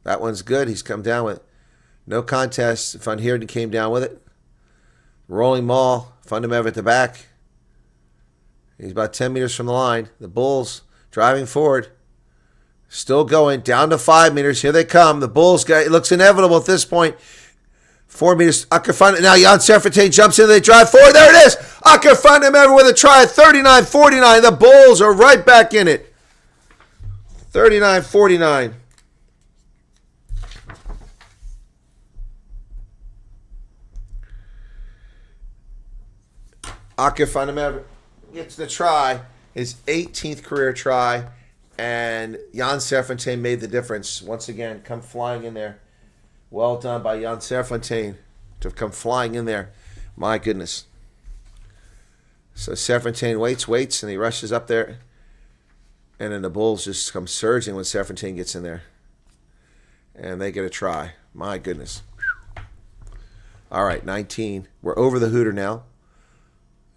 That one's good. He's come down with no contest. Van Heerden came down with it. Rolling maul. Fundamental at the back. He's about 10 meters from the line. The Bulls driving forward. Still going. Down to 5 meters. Here they come. The Bulls guy. It looks inevitable at this point. 4 meters. Akinfenimere. Now Jan Serfontein jumps in. They drive forward. There it is. Akinfenimere with a try at 39-49. The Bulls are right back in it. 39-49. Akinfenimere gets the try, his 18th career try, and Jan Serfontein made the difference. Once again, come flying in there. Well done by Jan Serfontein to have come flying in there. My goodness. So Serfontein waits, and he rushes up there. And then the Bulls just come surging when Serfontein gets in there. And they get a try. My goodness. All right, 19. We're over the hooter now.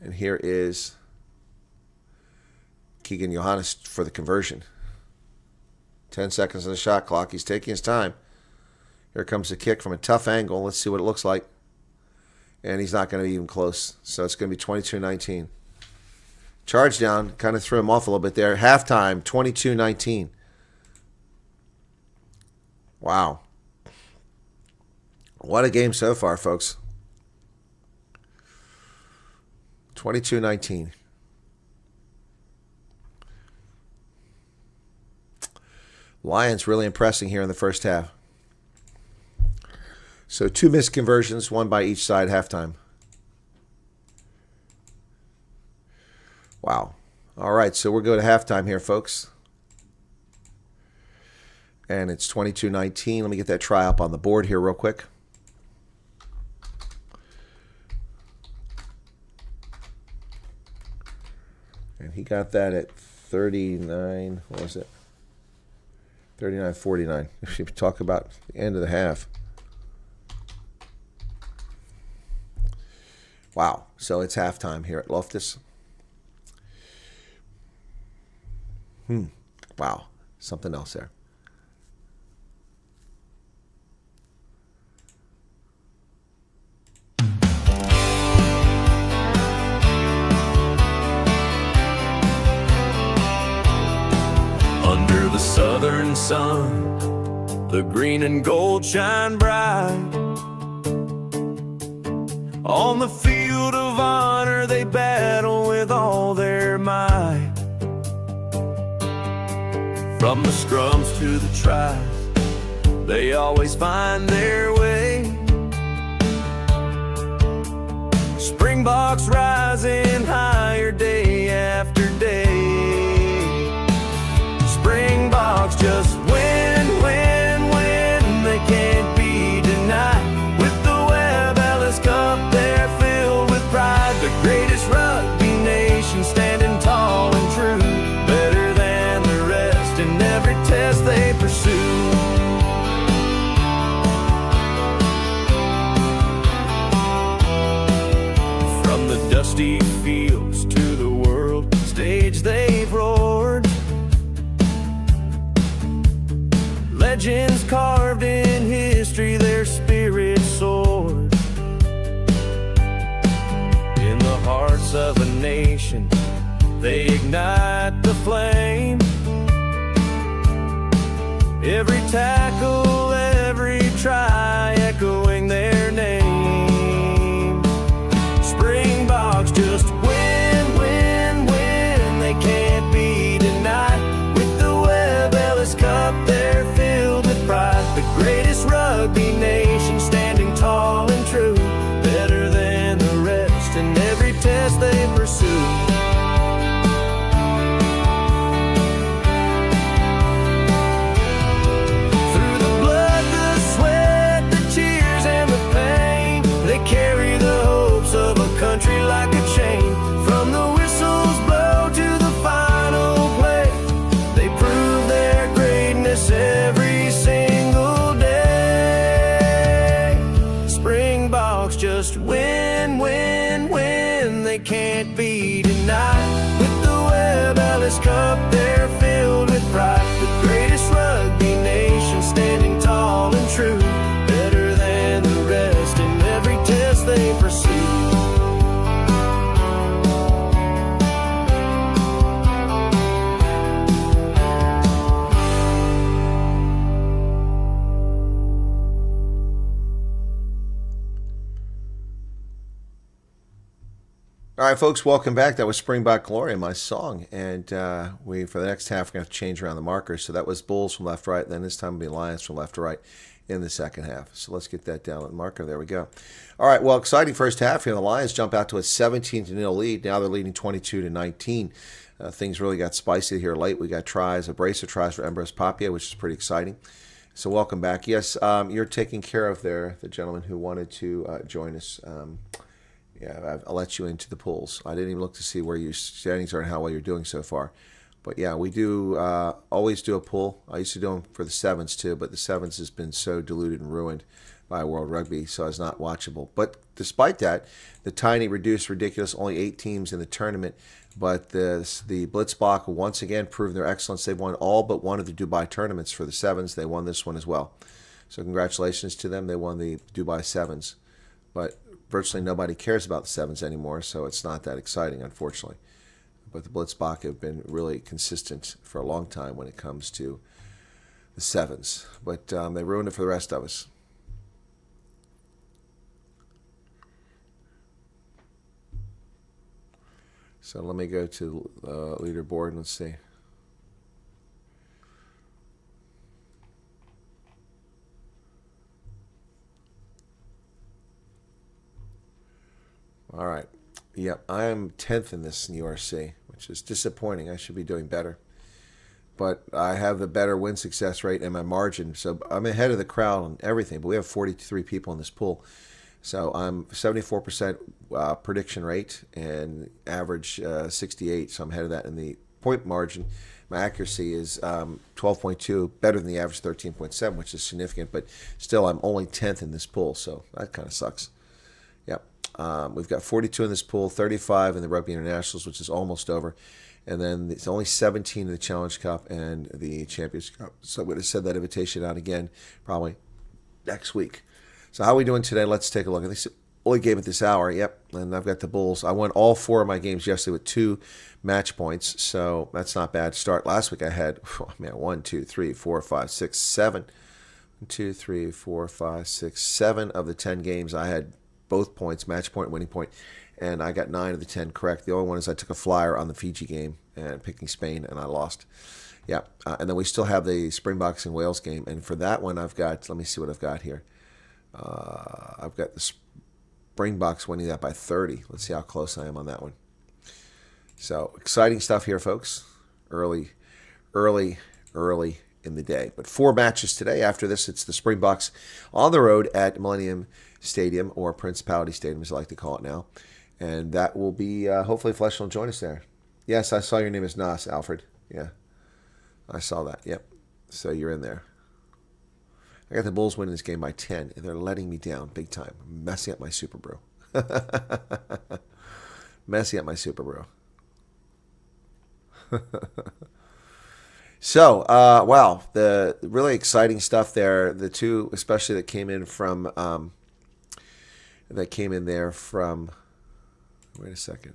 And here is Keegan Johannes for the conversion. 10 seconds on the shot clock. He's taking his time. Here comes the kick from a tough angle. Let's see what it looks like. And he's not going to be even close. So it's going to be 22-19. Charge down. Kind of threw him off a little bit there. Halftime, 22-19. Wow. What a game so far, folks. 22-19. Lions really impressing here in the first half. So 2 missed conversions, 1 by each side halftime. Wow. All right, so we'll go to halftime here, folks. And it's 22-19. Let me get that try up on the board here real quick. And he got that at 39, what was it? 39-49. If you talk about the end of the half. Wow. So it's halftime here at Loftus. Wow. Something else there. Under the southern sun, the green and gold shine bright. On the field of honor, they battle with all their might. From the scrums to the tries, they always find their way. Springboks rising higher day after day. Springboks just win, win, win. They can't be denied. With the Webb Ellis Cup, they're filled with pride. The greatest rugby nation, standing tall and true, better than the rest in every test they pursue. From the dusty fields to the world stage they've roared. Legends carved in history, their spirit soared. In the hearts of a nation, they ignite the flame. Every tackle, every try, echoing their name. Springboks just win, win, win. They can't be denied. With the Webb Ellis Cup, they're filled with pride. The greatest rugby nation, standing tall and true, better than the rest in every test they pursue. Through the blood, the sweat, the tears, and the pain, they carry the hopes of a country like a chain. From the whistles blow to the final play, they prove their greatness every single day. Springboks just win, win, win. They can't be denied. With the Webb Ellis Cup, they're filled with pride. The greatest rugby nation, standing tall and true, better than the rest in every test they pursue. All right, folks, welcome back. That was Springbok Glory, my song. And we, for the next half, we're going to have to change around the markers. So that was Bulls from left to right. Then this time it'll be Lions from left to right in the second half. So let's get that down on the marker. There we go. All right, well, exciting first half here. The Lions jump out to a 17-0 lead. Now they're leading 22-19. Things really got spicy here late. We got tries, a brace of tries for Ambrose Papia, which is pretty exciting. So welcome back. Yes, you're taking care of there, the gentleman who wanted to join us. Yeah, I'll let you into the polls. I didn't even look to see where your standings are and how well you're doing so far. But yeah, we do always do a poll. I used to do them for the sevens too, but the sevens has been so diluted and ruined by World Rugby, so it's not watchable. But despite that, the tiny, reduced, ridiculous, only 8 teams in the tournament. But the Blitzbach once again proved their excellence. They've won all but one of the Dubai tournaments for the sevens. They won this one as well. So congratulations to them. They won the Dubai sevens. But virtually nobody cares about the sevens anymore, so it's not that exciting, unfortunately. But the Blitzbach have been really consistent for a long time when it comes to the sevens. But they ruined it for the rest of us. So let me go to leaderboard and let's see. All right. Yep, I am 10th in this in URC, which is disappointing. I should be doing better. But I have the better win success rate and my margin, so I'm ahead of the crowd on everything. But we have 43 people in this pool. So I'm 74% prediction rate and average 68, so I'm ahead of that in the point margin. My accuracy is 12.2, better than the average 13.7, which is significant. But still, I'm only 10th in this pool, so that kind of sucks. Yep. We've got 42 in this pool, 35 in the Rugby Internationals, which is almost over. And then it's only 17 in the Challenge Cup and the Champions Cup. So I'm going to send that invitation out again probably next week. So how are we doing today? Let's take a look. I think it's the only game at this hour. Yep. And I've got the Bulls. I won all 4 of my games yesterday with 2 match points. So that's not bad. Start last week I had, 1, 2, 3, 4, 5, 6, 7. 1, 2, 3, 4, 5, 6, 7 of the 10 games I had both points, match point, winning point. And I got 9 of the 10 correct. The only one is I took a flyer on the Fiji game and picking Spain, and I lost. Yeah, and then we still have the Springboks and Wales game. And for that one, I've got, let me see what I've got here. I've got the Springboks winning that by 30. Let's see how close I am on that one. So exciting stuff here, folks. Early in the day. But 4 matches today. After this, it's the Springboks on the road at Millennium Stadium, or Principality Stadium, as I like to call it now. And that will be, hopefully Flesh will join us there. Yes, I saw your name is Nas, Alfred. Yeah, I saw that. Yep. So you're in there. I got the Bulls winning this game by 10, and they're letting me down big time. Messing up my Super Brew. Messing up my Super Brew. So, wow, the really exciting stuff there. The 2, especially that came in from, wait a second.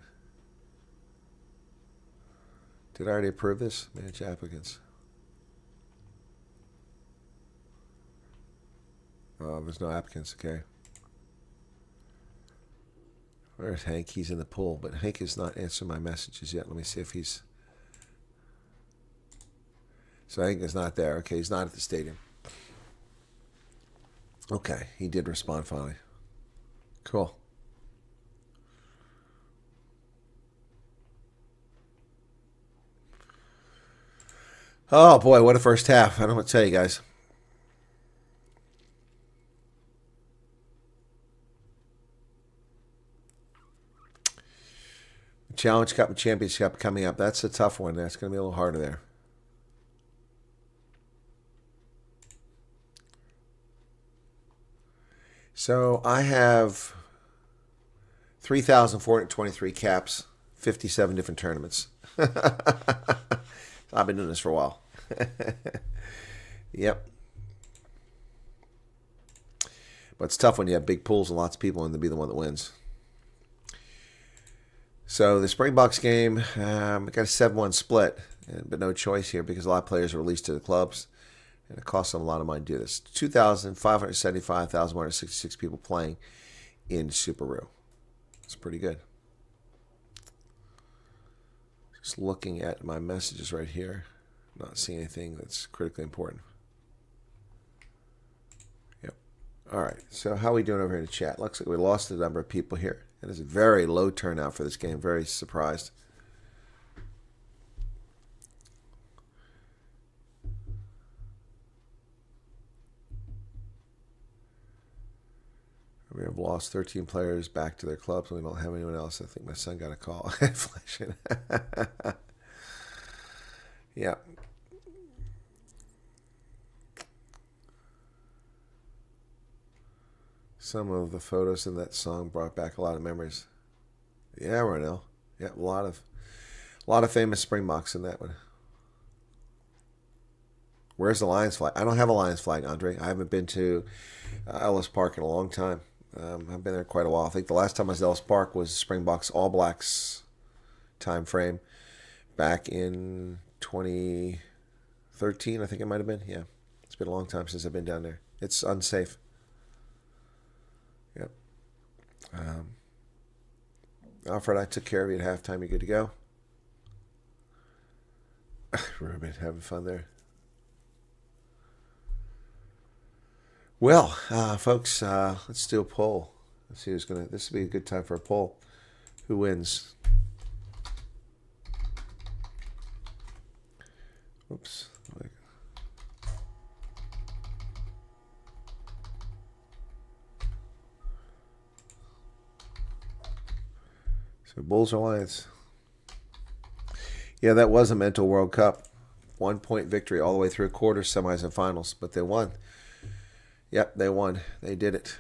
Did I already approve this? Manage applicants. Oh, there's no applicants. Okay. Where's Hank? He's in the pool, but Hank is not answering my messages yet. Let me see if he's... So Hank is not there. Okay, he's not at the stadium. Okay, he did respond finally. Cool. Oh, boy, what a first half. I don't know what to tell you guys. Challenge Cup and Championship Cup coming up. That's a tough one. That's going to be a little harder there. So I have 3,423 caps, 57 different tournaments. I've been doing this for a while. Yep. But it's tough when you have big pools and lots of people and to be the one that wins. So the Springboks game, I got a 7-1 split, but no choice here because a lot of players are released to the clubs. And it costs them a lot of money to do this. 2,575,166 people playing in Subaru. It's pretty good. Just looking at my messages right here. Not seeing anything that's critically important. Yep. All right. So how are we doing over here in the chat? Looks like we lost a number of people here. It is a very low turnout for this game. Very surprised. We have lost 13 players back to their clubs, and we don't have anyone else. I think my son got a call. Yeah. Some of the photos in that song brought back a lot of memories. Yeah, Ronell. Yeah, a lot of famous Springboks in that one. Where's the Lions flag? I don't have a Lions flag, Andre. I haven't been to Ellis Park in a long time. I've been there quite a while. I think the last time I was at Ellis Park was Springboks All Blacks time frame back in 2013, I think it might have been. Yeah, it's been a long time since I've been down there. It's unsafe. Yep. Alfred, I took care of you at halftime. You're good to go. Ruben, having fun there. Well, folks, let's do a poll. Let's see who's going to... This would be a good time for a poll. Who wins? Oops. So Bulls or Lions? Yeah, that was a mental World Cup. 1-point victory all the way through quarters, semis, and finals. But they won. Yep, they won. They did it.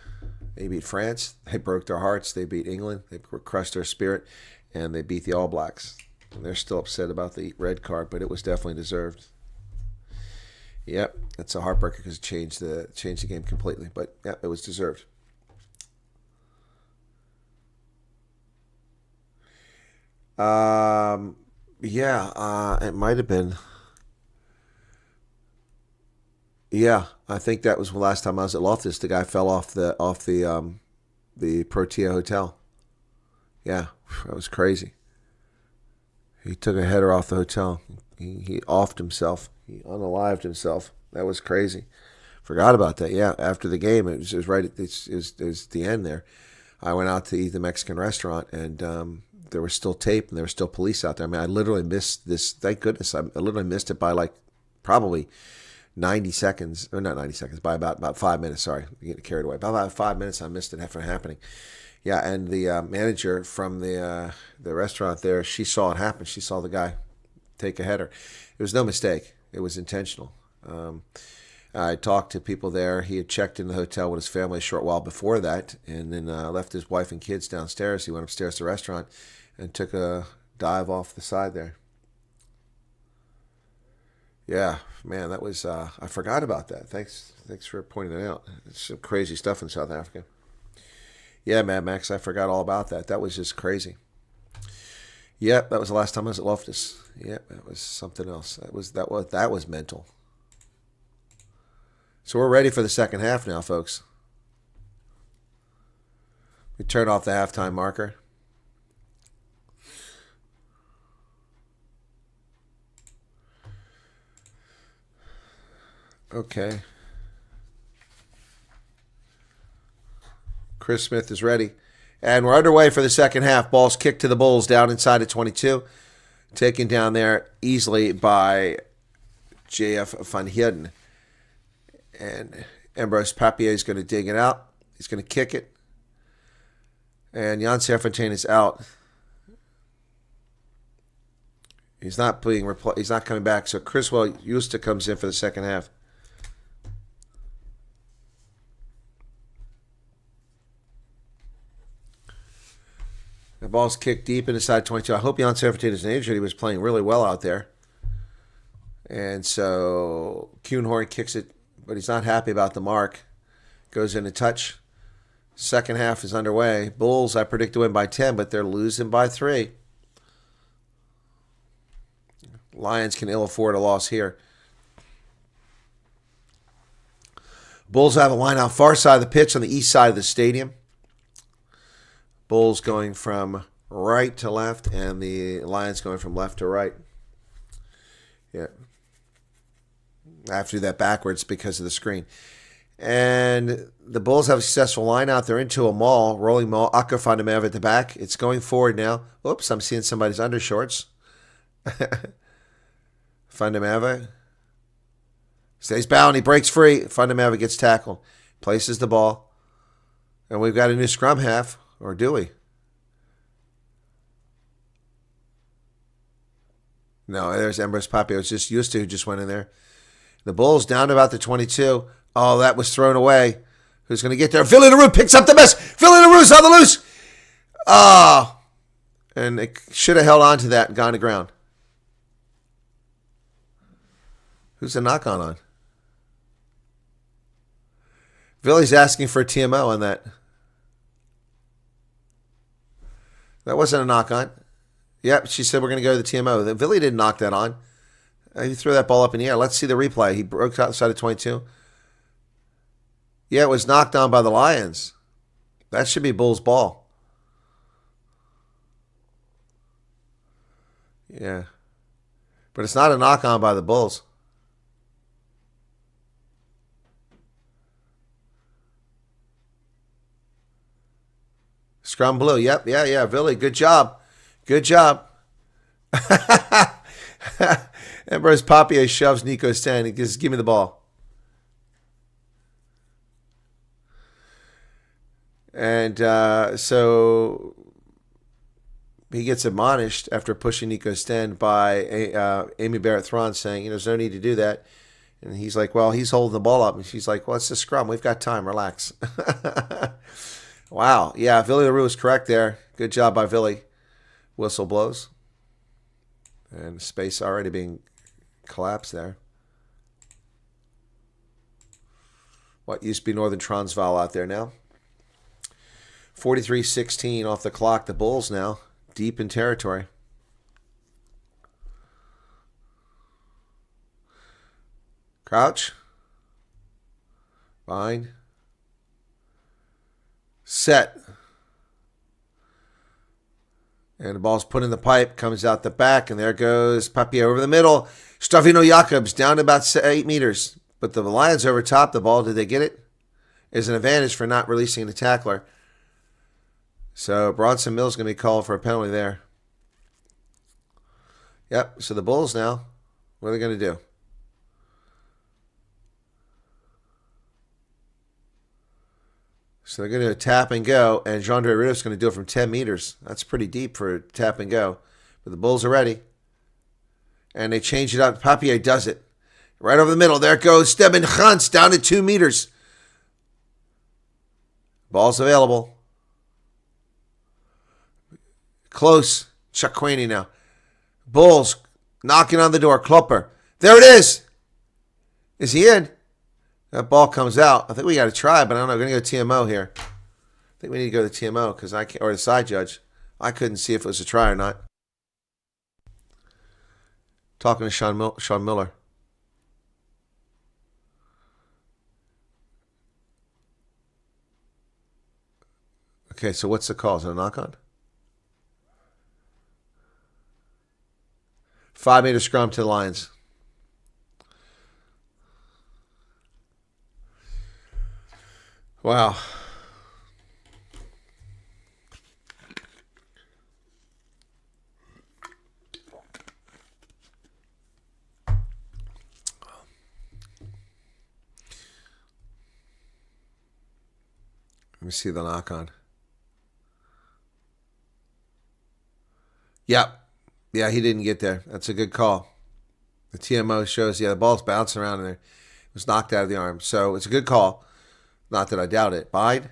They beat France. They broke their hearts. They beat England. They crushed their spirit, and they beat the All Blacks. And they're still upset about the red card, but it was definitely deserved. Yep, that's a heartbreaker because it changed the game completely. But yeah, it was deserved. It might have been. Yeah, I think that was the last time I was at Loftus. The guy fell off the Protea Hotel. Yeah, that was crazy. He took a header off the hotel. He offed himself. He unalived himself. That was crazy. Forgot about that. Yeah, after the game, it was right. It was the end there. I went out to eat the Mexican restaurant, and there was still tape, and there was still police out there. I mean, I literally missed this. Thank goodness, I literally missed it by like probably 90 seconds, or not 90 seconds, by about 5 minutes. Sorry, I'm getting carried away. About 5 minutes, I missed it from happening. Yeah, and the manager from the restaurant there, she saw it happen. She saw the guy take a header. It was no mistake. It was intentional. I talked to people there. He had checked in the hotel with his family a short while before that, and then left his wife and kids downstairs. He went upstairs to the restaurant and took a dive off the side there. Yeah, man, that was, I forgot about that. Thanks for pointing it out. It's some crazy stuff in South Africa. Yeah, Mad Max, I forgot all about that. That was just crazy. Yep, that was the last time I was at Loftus. Yep, that was something else. That was mental. So we're ready for the second half now, folks. We turn off the halftime marker. Okay. Chris Smith is ready. And we're underway for the second half. Ball's kicked to the Bulls down inside of 22. Taken down there easily by J.F. Van Heerden. And Ambrose Papier is going to dig it out. He's going to kick it. And Jan Serfontein is out. He's not he's not coming back. So Chris Wyatt comes in for the second half. The ball's kicked deep inside 22. I hope Jan Serfontein isn't injured. He was playing really well out there. And so Kuhnhorn kicks it, but he's not happy about the mark. Goes in a touch. Second half is underway. Bulls, I predict to win by 10, but they're losing by 3. Lions can ill afford a loss here. Bulls have a line out far side of the pitch on the east side of the stadium. Bulls going from right to left, and the Lions going from left to right. Yeah. I have to do that backwards because of the screen. And the Bulls have a successful line out. They're into a maul, rolling maul. Akka van der Merwe at the back. It's going forward now. Oops, I'm seeing somebody's undershorts. Van der Merwe stays bound. He breaks free. Van der Merwe gets tackled. Places the ball. And we've got a new scrum half. Or do we? No, there's Ambrose Papier. It's just used to who just went in there. The Bulls down to about the 22. Oh, that was thrown away. Who's going to get there? Villeneuve picks up the miss. Villeneuve's on the loose. Oh. And it should have held on to that and gone to ground. Who's the knock-on on? Villy's asking for a TMO on that. That wasn't a knock-on. Yep, she said we're going to go to the TMO. Villy didn't knock that on. He threw that ball up in the air. Let's see the replay. He broke outside of 22. Yeah, it was knocked on by the Lions. That should be Bulls' ball. Yeah. But it's not a knock-on by the Bulls. Scrum blue. Yep. Yeah. Villy, good job. Good job. Ambrose Papier shoves Nico Stan. He says, give me the ball. And so he gets admonished after pushing Nico Stan by Amy Barrett-Thron saying, there's no need to do that. And he's like, well, he's holding the ball up. And she's like, well, it's a scrum. We've got time. Relax. Wow. Yeah, Villy LaRue was correct there. Good job by Villy. Whistle blows. And space already being collapsed there. What used to be Northern Transvaal out there now. 43-16 off the clock. The Bulls now deep in territory. Crouch. Bind. Set. And the ball's put in the pipe, comes out the back, and there goes Papier over the middle. Stavino Jakobs down to about 8 meters. But the Lions over top the ball. Did they get it? Is an advantage for not releasing the tackler. So Bronson Mills going to be called for a penalty there. Yep, so the Bulls now, what are they going to do? So they're going to tap and go, and Jean-Andre Riddle's going to do it from 10 meters. That's pretty deep for a tap and go. But the Bulls are ready. And they change it up. Papier does it. Right over the middle. There it goes. Steben Gans down to 2 meters. Ball's available. Close. Chakwani now. Bulls knocking on the door. Klopper. There it is. Is he in? That ball comes out. I think we got to try, but I don't know. We're going to go TMO here. I think we need to go to TMO because I can't, or the side judge. I couldn't see if it was a try or not. Talking to Sean Miller. Okay, so what's the call? Is it a knock-on? 5-meter scrum to the Lions. Wow. Let me see the knock-on. Yep. Yeah, he didn't get there. That's a good call. The TMO shows, the ball's bouncing around in there. It was knocked out of the arm. So it's a good call. Not that I doubt it. Bide.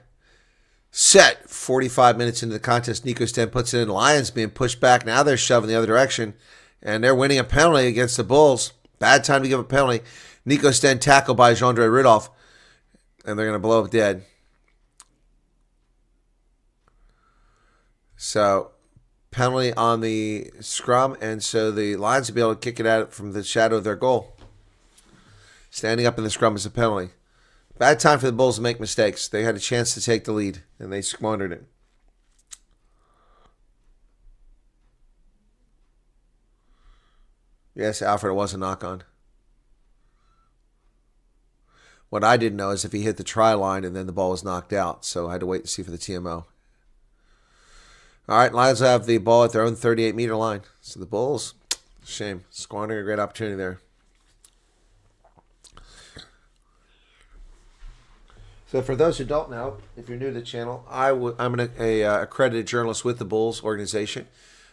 Set. 45 minutes into the contest. Nico Sten puts it in. Lions being pushed back. Now they're shoving the other direction. And they're winning a penalty against the Bulls. Bad time to give a penalty. Nico Sten tackled by Jean-Andre Ridolph. And they're going to blow up dead. So, penalty on the scrum. And so the Lions will be able to kick it out from the shadow of their goal. Standing up in the scrum is a penalty. Bad time for the Bulls to make mistakes. They had a chance to take the lead, and they squandered it. Yes, Alfred, it was a knock-on. What I didn't know is if he hit the try line and then the ball was knocked out, so I had to wait to see for the TMO. All right, Lions have the ball at their own 38-meter line. So the Bulls, shame, squandering a great opportunity there. So for those who don't know, if you're new to the channel, I'm an accredited journalist with the Bulls organization.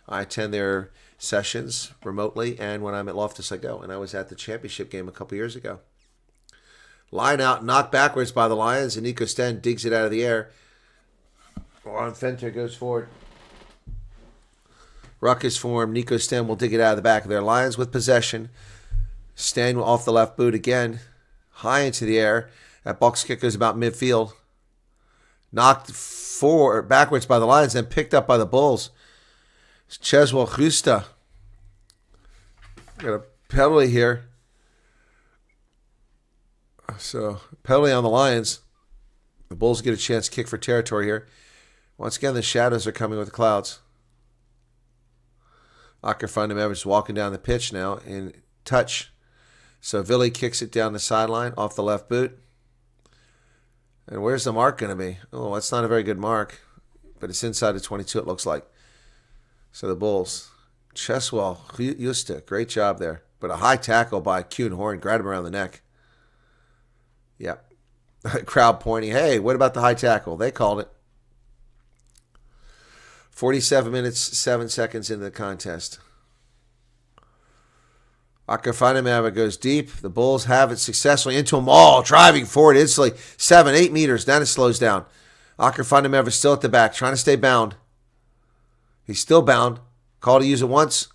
I attend their sessions remotely, and when I'm at Loftus, I go. And I was at the championship game a couple years ago. Line out, knocked backwards by the Lions, and Nico Sten digs it out of the air. Warren Fenter goes forward. Ruckus form. Nico Sten will dig it out of the back of their Lions with possession. Sten off the left boot again, high into the air. That box kick goes about midfield. Knocked forward, backwards by the Lions, then picked up by the Bulls. It's Cheswell Justa. Got a penalty here. So, penalty on the Lions. The Bulls get a chance to kick for territory here. Once again, the shadows are coming with the clouds. Akker Fundamental walking down the pitch now in touch. So, Villy kicks it down the sideline off the left boot. And where's the mark going to be? Oh, that's not a very good mark. But it's inside the 22, it looks like. So the Bulls. Cheswell Justa, great job there. But a high tackle by Kuhn Horn. Grabbed him around the neck. Yep. Crowd pointing, hey, what about the high tackle? They called it. 47 minutes, 7 seconds into the contest. Akafanimava goes deep. The Bulls have it successfully into them all, driving forward instantly. 7, 8 meters. Then it slows down. Akerfandemev is still at the back, trying to stay bound. He's still bound. Call to use it once.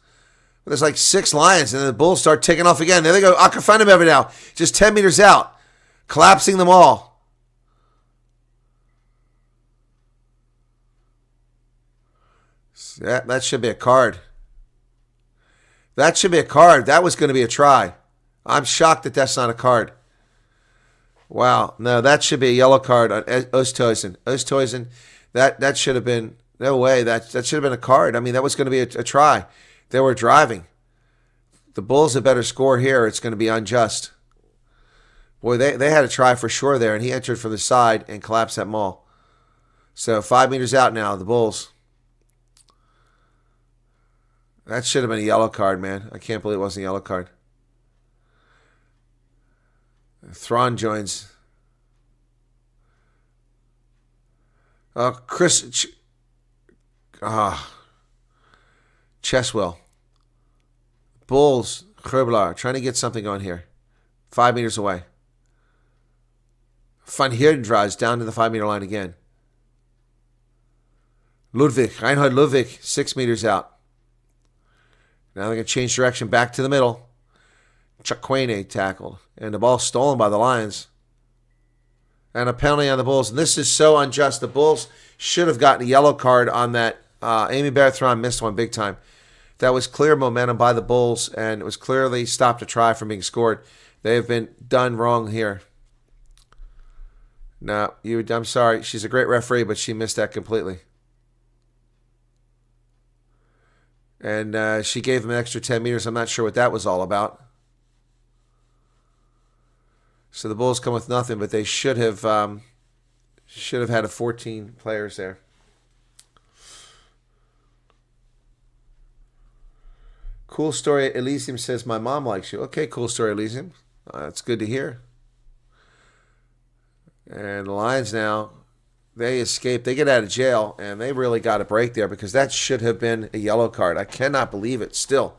But there's like 6 Lions, and then the Bulls start taking off again. There they go. Akerfandemev now, just 10 meters out, collapsing them all. That should be a card. That should be a card. That was going to be a try. I'm shocked that that's not a card. Wow. No, that should be a yellow card on Oosthuizen. Oosthuizen, that should have been, no way, that should have been a card. I mean, that was going to be a try. They were driving. The Bulls had better score here. It's going to be unjust. Boy, they had a try for sure there, and he entered from the side and collapsed that maul. So 5 meters out now, the Bulls. That should have been a yellow card, man. I can't believe it wasn't a yellow card. Thrawn joins. Chris Cheswell. Bulls, Gerbelaar, trying to get something on here. 5 meters away. Van Heerden drives down to the 5 meter line again. Reinhard Ludwig, 6 meters out. Now they're going to change direction back to the middle. Chakwene tackled. And the ball stolen by the Lions. And a penalty on the Bulls. And this is so unjust. The Bulls should have gotten a yellow card on that. Amy Bertrand missed one big time. That was clear momentum by the Bulls, and it was clearly stopped a try from being scored. They have been done wrong here. No, I'm sorry. She's a great referee, but she missed that completely. And she gave him an extra 10 meters. I'm not sure what that was all about. So the Bulls come with nothing, but they should have had a 14 players there. Cool story. Elysium says, my mom likes you. Okay, cool story, Elysium. That's good to hear. And the Lions now, they escape. They get out of jail, and they really got a break there because that should have been a yellow card. I cannot believe it still.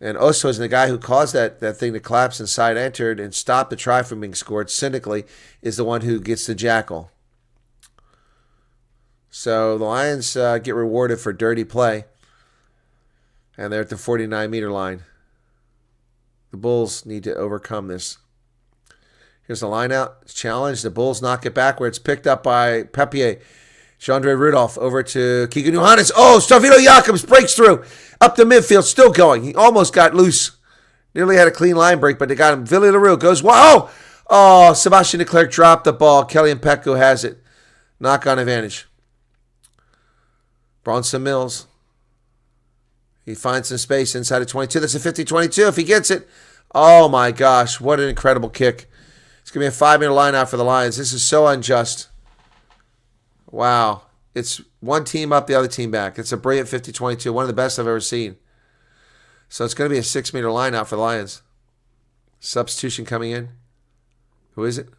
And Osto's the guy who caused that thing to collapse and side entered and stopped the try from being scored cynically is the one who gets the jackal. So the Lions get rewarded for dirty play. And they're at the 49-meter line. The Bulls need to overcome this. Here's the line out. It's challenged. The Bulls knock it backwards. Picked up by Pepier. Jean-Andre Rudolph over to Keegan Johannes. Oh, Stavito Jakobs breaks through. Up the midfield. Still going. He almost got loose. Nearly had a clean line break, but they got him. Villy LaRue goes, wow. Oh, Sebastian Leclerc dropped the ball. Kelly Mpeku has it. Knock on advantage. Bronson Mills. He finds some space inside of 22. That's a 50-22 if he gets it. Oh, my gosh. What an incredible kick. It's going to be a 5 meter line out for the Lions. This is so unjust. Wow. It's one team up, the other team back. It's a brilliant 50-22. One of the best I've ever seen. So it's going to be a 6 meter line out for the Lions. Substitution coming in. Who is it?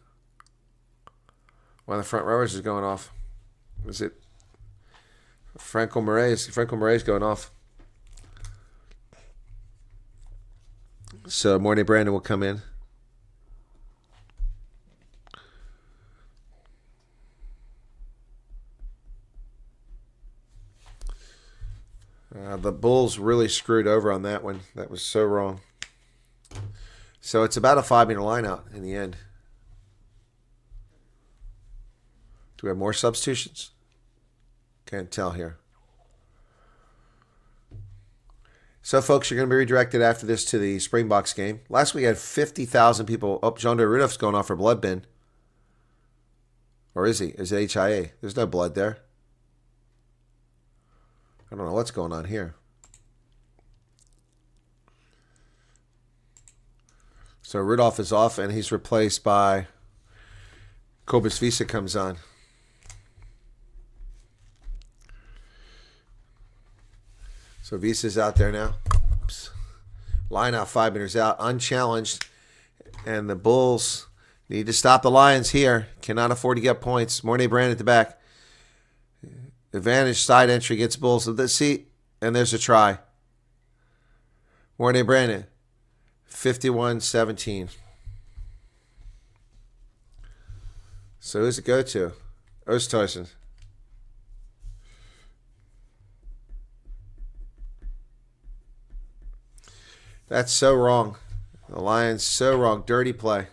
One of the front rowers is going off. Is it Franco Moraes? Franco Moraes going off. So Mornay Brandon will come in. The Bulls really screwed over on that one. That was so wrong. So it's about a 5 meter line out in the end. Do we have more substitutions? Can't tell here. So, folks, you're going to be redirected after this to the Springboks game. Last week, we had 50,000 people. Oh, Jean-Andre Rudolph's going off for blood bin. Or is he? Is it HIA? There's no blood there. I don't know what's going on here. So Rudolph is off, and he's replaced by Cobus Visa comes on. So Visa's out there now. Oops. Line out 5 meters out, unchallenged. And the Bulls need to stop the Lions here. Cannot afford to get points. Mornay Brand at the back. Advantage side entry gets Bulls. Let's see. And there's a try. Mornay Brandon. 51-17. So who's it go to? Oosthuizen. That's so wrong. The Lions, so wrong. Dirty play.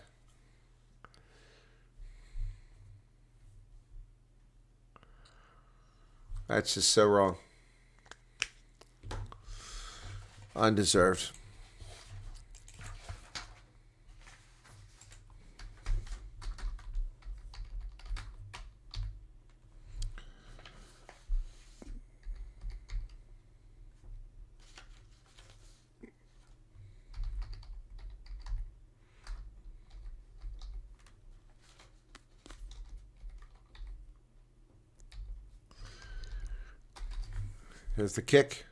That's just so wrong. Undeserved. Here's the kick.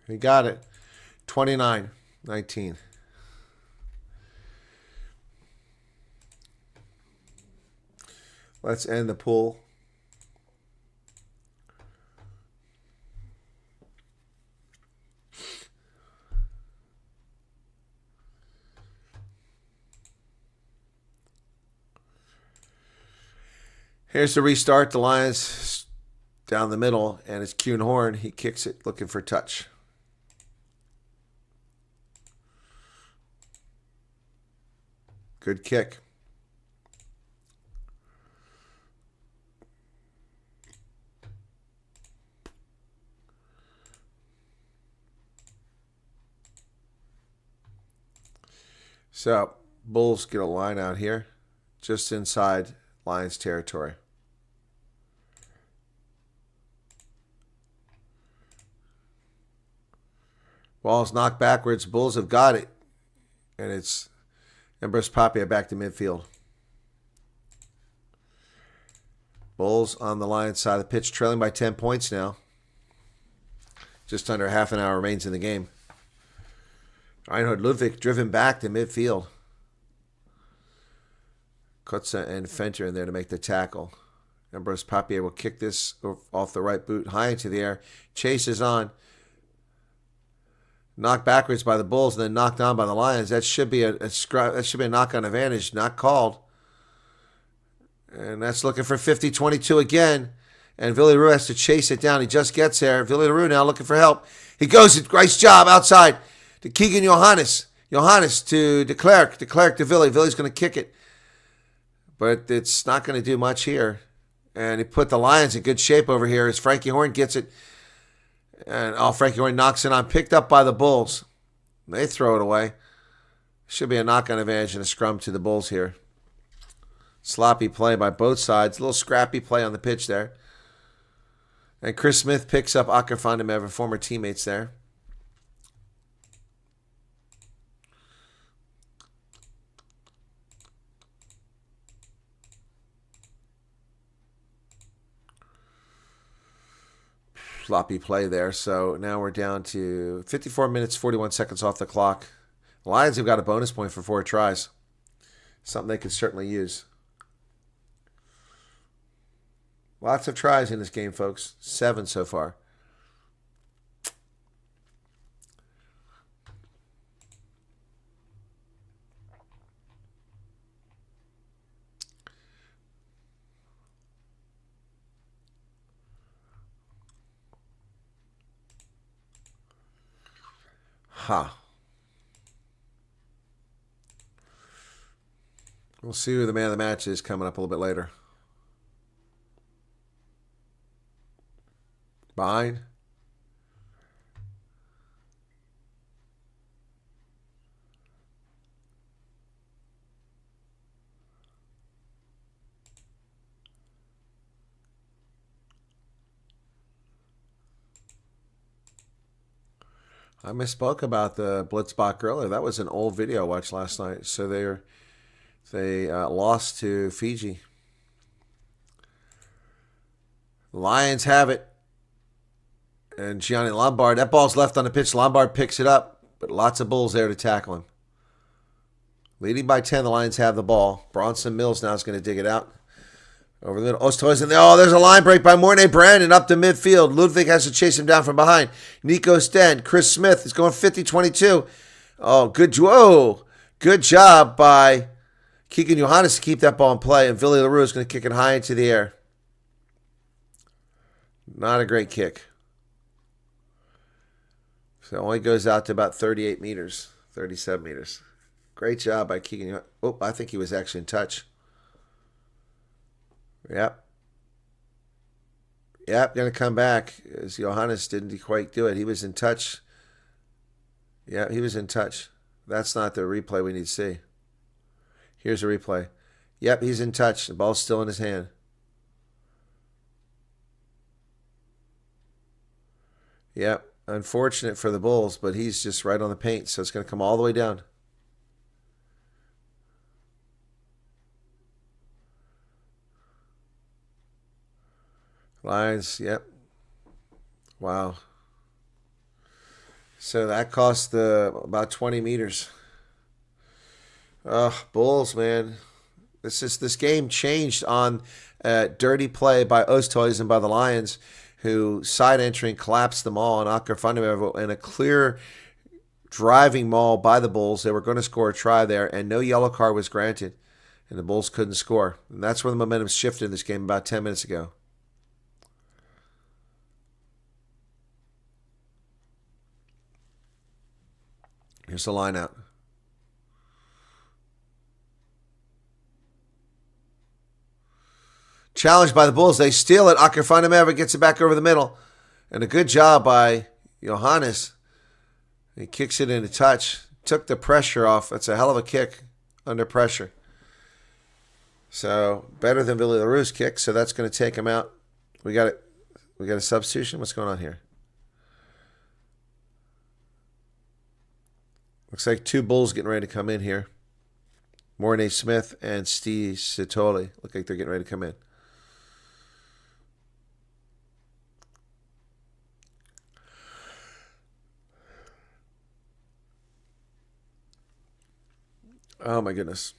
He got it. 29-19. Let's end the pool. Here's the restart. The Lions down the middle, and it's Kuhn Horn. He kicks it, looking for touch. Good kick. So, Bulls get a line out here, just inside Lions territory. Ball's knocked backwards. Bulls have got it. And it's Ambrose Papia back to midfield. Bulls on the Lions side of the pitch, trailing by 10 points now. Just under half an hour remains in the game. Reinhard Ludwig driven back to midfield. Kotze and Fenter in there to make the tackle. Ambrose Papier will kick this off the right boot high into the air. Chases on. Knocked backwards by the Bulls and then knocked down by the Lions. That should be a knock-on advantage, not called. And that's looking for 50-22 again. And Villaroo has to chase it down. He just gets there. Villaroo now looking for help. He goes, nice job outside to Keegan Johannes. Johannes to De Klerk. De Klerk to Villy. Villy's going to kick it. But it's not going to do much here. And he put the Lions in good shape over here as Frankie Horn gets it. And Frankie Horn knocks it on. Picked up by the Bulls. They throw it away. Should be a knock-on advantage and a scrum to the Bulls here. Sloppy play by both sides. A little scrappy play on the pitch there. And Chris Smith picks up Akker van der Merwe, former teammates there. Sloppy play there. So now we're down to 54 minutes, 41 seconds off the clock. The Lions have got a bonus point for 4 tries. Something they could certainly use. Lots of tries in this game, folks. 7 so far. We'll see who the man of the match is coming up a little bit later. Behind. I misspoke about the Blitzbach earlier. That was an old video I watched last night. So they lost to Fiji. Lions have it. And Gianni Lombard, that ball's left on the pitch. Lombard picks it up, but lots of Bulls there to tackle him. Leading by 10, the Lions have the ball. Bronson Mills now is going to dig it out. Over the middle. Oosthuizen. Oh, there's a line break by Mornay Brandon up to midfield. Ludwig has to chase him down from behind. Nico Sten. Chris Smith is going 50-22. Oh, good job by Keegan Johannes to keep that ball in play, and Willie LaRue is going to kick it high into the air. Not a great kick. So it only goes out to about 38 meters, 37 meters. Great job by Keegan. Oh, I think he was actually in touch. Yep. Yep, going to come back. As Johannes didn't quite do it. He was in touch. Yeah, he was in touch. That's not the replay we need to see. Here's a replay. Yep, he's in touch. The ball's still in his hand. Yep, unfortunate for the Bulls, but he's just right on the paint, so it's going to come all the way down. Lions, yep. Wow. So that cost about 20 meters. Bulls, man. This game changed on dirty play by Oosthuizen and by the Lions, who side entering collapsed them all on Akker Fundermeer, and a clear driving maul by the Bulls. They were going to score a try there, and no yellow card was granted, and the Bulls couldn't score. And that's where the momentum shifted in this game about 10 minutes ago. Here's the line out. Challenged by the Bulls. They steal it. Akker Fundermeer gets it back over the middle. And a good job by Johannes. He kicks it into touch. Took the pressure off. That's a hell of a kick under pressure. So better than Willie LaRue's kick. So that's going to take him out. We got a substitution. What's going on here? Looks like two Bulls getting ready to come in here. Mornay Smith and Steve Sitoli. Look like they're getting ready to come in. Oh my goodness.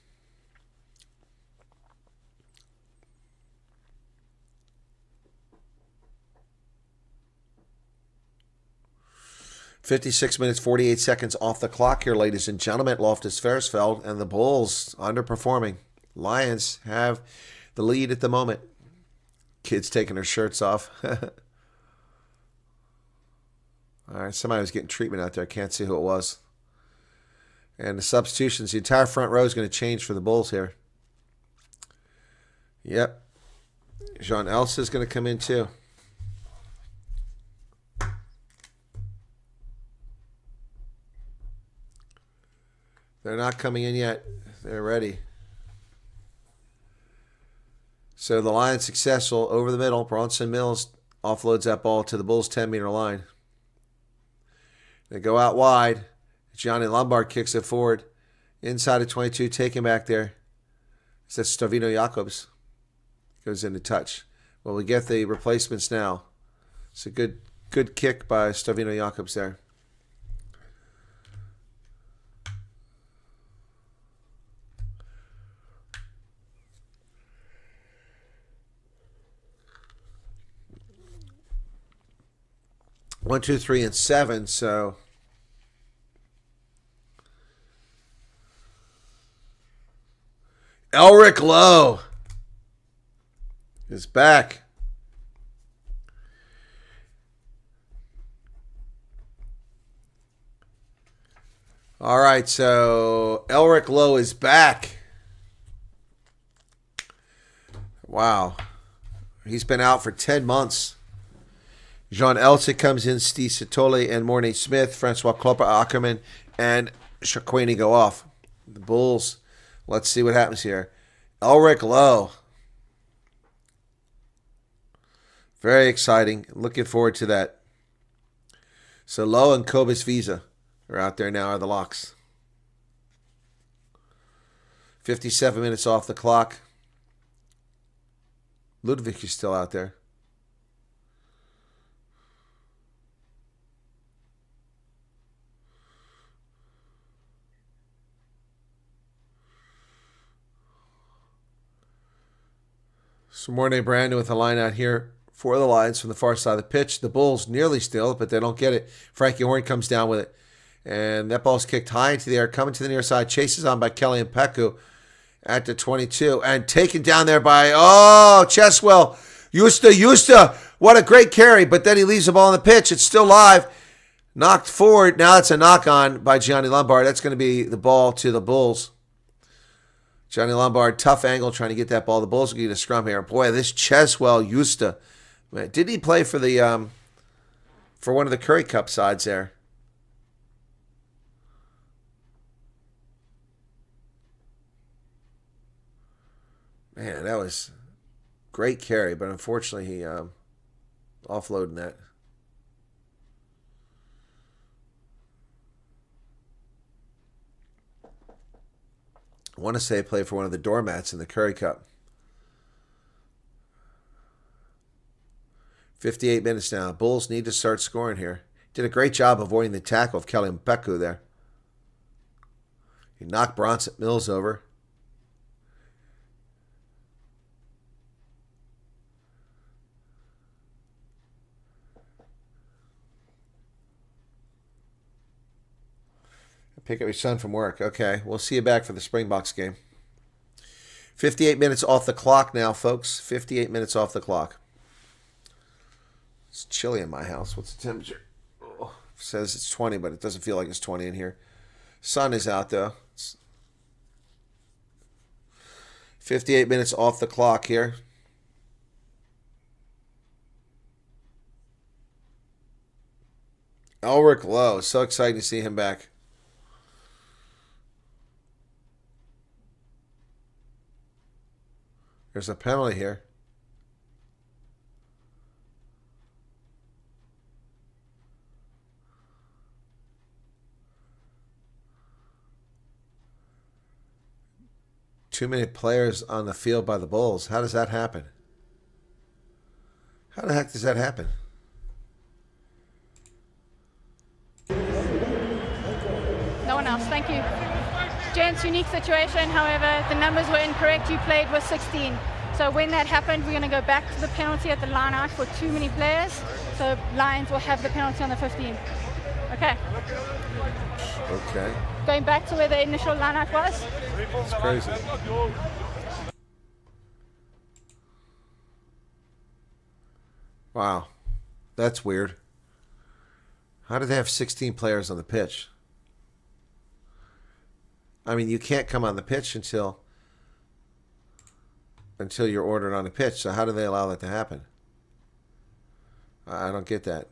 "56 minutes, 48 seconds off the clock here, ladies and gentlemen, at Loftus Versfeld, and the Bulls underperforming. Lions have the lead at the moment. Kids taking their shirts off. All right, somebody was getting treatment out there. I can't see who it was. And the substitutions, the entire front row is going to change for the Bulls here. Yep. Jean Elsa is going to come in too. They're not coming in yet. They're ready. So the Lions successful over the middle. Bronson Mills offloads that ball to the Bulls' 10-meter line. They go out wide. Johnny Lombard kicks it forward. Inside of 22, taken back there. That's Stovino Jacobs. Goes into touch. Well, we get the replacements now. It's a good kick by Stovino Jacobs there. One, two, three, and 7. So Elric Lowe is back. All right, so Elric Lowe is back. Wow. He's been out for 10 months. Jean Elsick comes in, Steve Sitoli and Mornay Smith, Francois Klopper, Ackerman, and Shaquani go off. The Bulls, let's see what happens here. Elric Lowe. Very exciting. Looking forward to that. So Lowe and Cobus Visa are out there now, are the locks. 57 minutes off the clock. Ludwig is still out there. So Mornay Brandon with a line out here for the Lions from the far side of the pitch. The Bulls nearly steal it, but they don't get it. Frankie Horn comes down with it. And that ball's kicked high into the air, coming to the near side, chases on by Kelly and Peku. at the 22 and taken down there by, Cheswell. Justa. What a great carry, but then he leaves the ball on the pitch. It's still live. Knocked forward. Now it's a knock on by Gianni Lombard. That's going to be the ball to the Bulls. Gianni Lombard, tough angle trying to get that ball. The Bulls will get a scrum here. Boy, this Cheswell Justa. Did he play for the for one of the Curry Cup sides there? Man, that was great carry, but unfortunately he offloading that. I want to say he played for one of the doormats in the Curry Cup. 58 minutes now. Bulls need to start scoring here. Did a great job avoiding the tackle of Kelly Mpeku there. He knocked Bronson Mills over. Pick up your son from work. Okay, we'll see you back for the Springboks game. 58 minutes off the clock now, folks. 58 minutes off the clock. It's chilly in my house. What's the temperature? Oh, it says it's 20, but it doesn't feel like it's 20 in here. Sun is out, though. It's 58 minutes off the clock here. Elric Lowe. So exciting to see him back. There's a penalty here. Too many players on the field by the Bulls. How does that happen? How the heck does that happen? No one else, thank you. Gents, unique situation, however, the numbers were incorrect. You played with 16. So when that happened, we're going to go back to the penalty at the line out for too many players. So Lions will have the penalty on the 15. Okay. Okay. Going back to where the initial line out was. It's crazy. Wow. That's weird. How do they have 16 players on the pitch? I mean, you can't come on the pitch until you're ordered on the pitch. So how do they allow that to happen? I don't get that.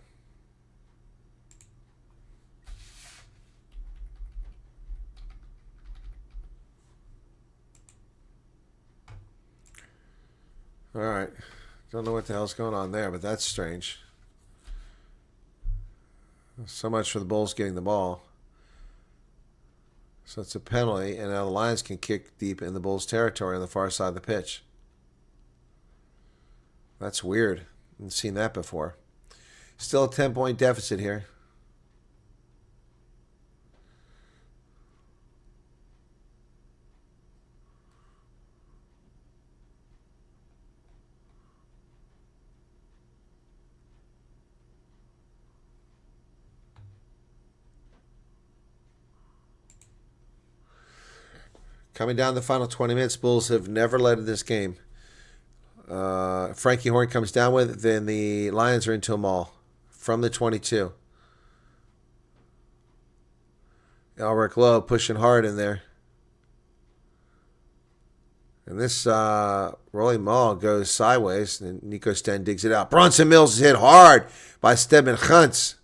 All right. Don't know what the hell's going on there, but that's strange. So much for the Bulls getting the ball. So it's a penalty, and now the Lions can kick deep in the Bulls' territory on the far side of the pitch. That's weird. I haven't seen that before. Still a 10-point deficit here. Coming down the final 20 minutes, Bulls have never led in this game. Frankie Horn comes down with it, then the Lions are into them all from the 22. Elric Lowe pushing hard in there. And this rolling ball goes sideways, and Nico Sten digs it out. Bronson Mills is hit hard by Stedman Huntz.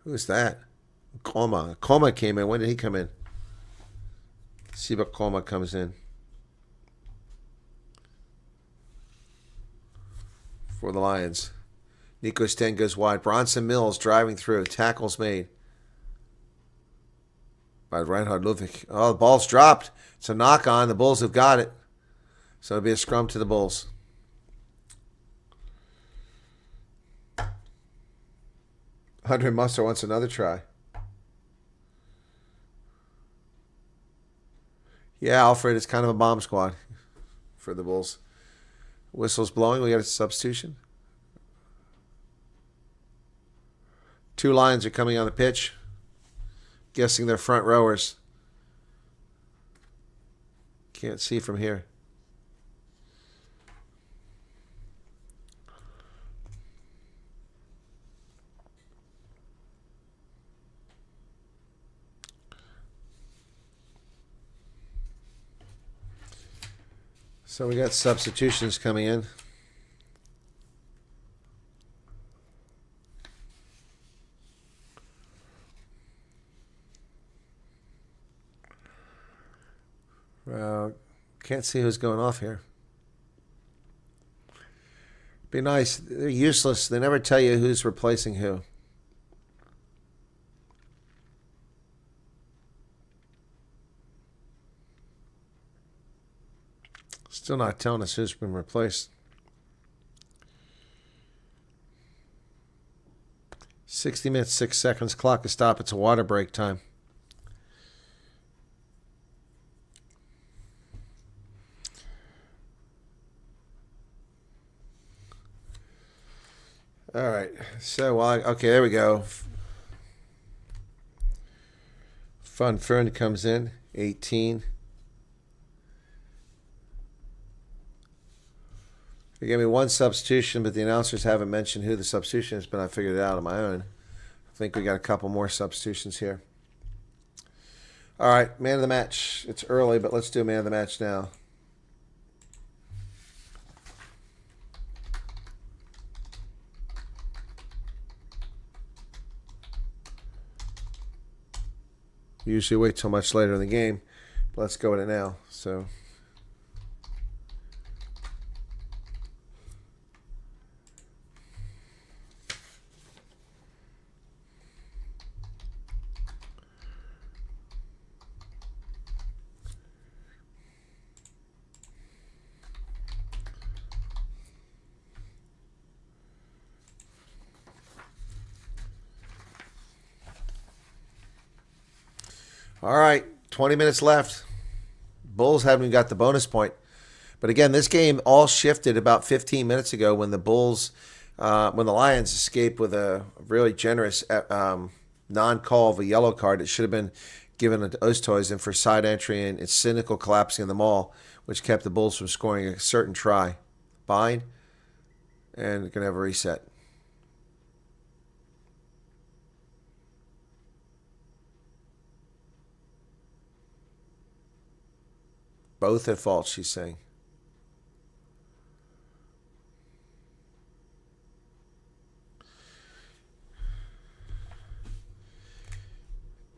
Who's that? Koma came in. When did he come in? Siba Koma comes in. For the Lions. Nico Sten goes wide. Bronson Mills driving through. Tackles made by Reinhard Ludwig. Oh, the ball's dropped. It's a knock on. The Bulls have got it. So it'll be a scrum to the Bulls. Andre Musser wants another try. Yeah, Alfred, it's kind of a bomb squad for the Bulls. Whistle's blowing. We got a substitution. Two Lions are coming on the pitch. Guessing they're front rowers. Can't see from here. So we got substitutions coming in. Can't see who's going off here. Be nice. They're useless. They never tell you who's replacing who. Still not telling us who's been replaced. 60 minutes, 6 seconds. Clock to stop. It's a water break time. All right. So, okay, there we go. Fun Fern comes in. 18. They gave me one substitution, but the announcers haven't mentioned who the substitution is, but I figured it out on my own. I think we got a couple more substitutions here. All right, man of the match. It's early, but let's do a man of the match now. Usually wait till much later in the game, but let's go with it now. So. All right, 20 minutes left. Bulls haven't even got the bonus point. But again, this game all shifted about 15 minutes ago when the Bulls, when the Lions escaped with a really generous non-call of a yellow card. It should have been given to Ostohuizen for side entry and its cynical collapsing of the maul, which kept the Bulls from scoring a certain try. Bind, and going to have a reset. Both at fault, she's saying.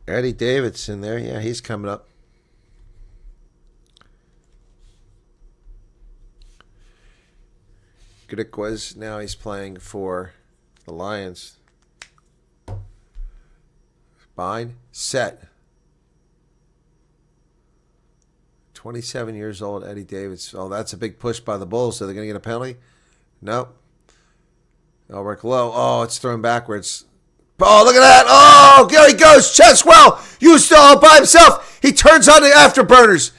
Eddie Davidson there. Yeah, he's coming up. Griquas, now he's playing for the Lions. Bind, set. 27 years old, Eddie Davidson. Oh, that's a big push by the Bulls. So they're going to get a penalty? Nope. Elric low. Oh, it's thrown backwards. Oh, look at that. Oh, there he goes. Cheswell. Justo by himself. He turns on the afterburners.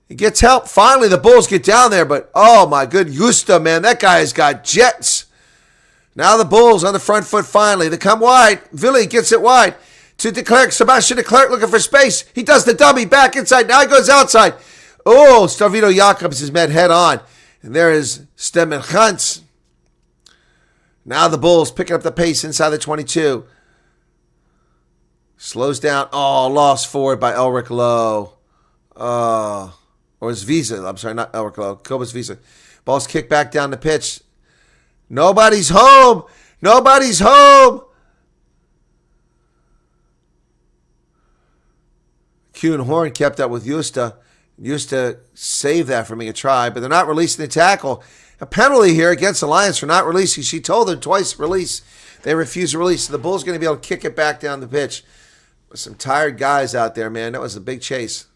He gets help. Finally, the Bulls get down there. But, oh, my good. Justo, man. That guy has got jets. Now the Bulls on the front foot finally. They come wide. Villi gets it wide. To De Klerk, Sebastian De Klerk looking for space. He does the dummy back inside. Now he goes outside. Oh, Stavino Jacobs is met head on. And there is Stemmen Gantz. Now the Bulls picking up the pace inside the 22. Slows down. Oh, lost forward by Elric Lowe. Or his Visa. I'm sorry, not Elric Lowe. Cobus Visa. Ball's kicked back down the pitch. Nobody's home. Nobody's home. Kuhn Horn kept up with Justa. Justa saved that from being a try, but they're not releasing the tackle. A penalty here against the Lions for not releasing. She told them twice release. They refused to release. So the Bulls going to be able to kick it back down the pitch. With some tired guys out there, man. That was a big chase.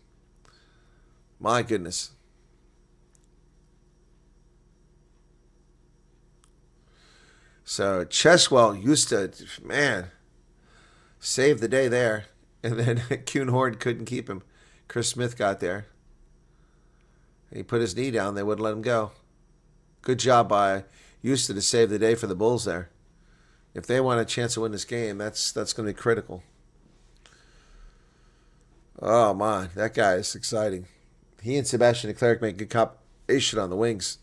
My goodness. So Cheswell, Justa, man, saved the day there. And then Kuhn Horn couldn't keep him. Chris Smith got there. He put his knee down. They wouldn't let him go. Good job by Houston to save the day for the Bulls there. If they want a chance to win this game, that's going to be critical. Oh, my. That guy is exciting. He and Sebastian de Klerk make good competition on the wings.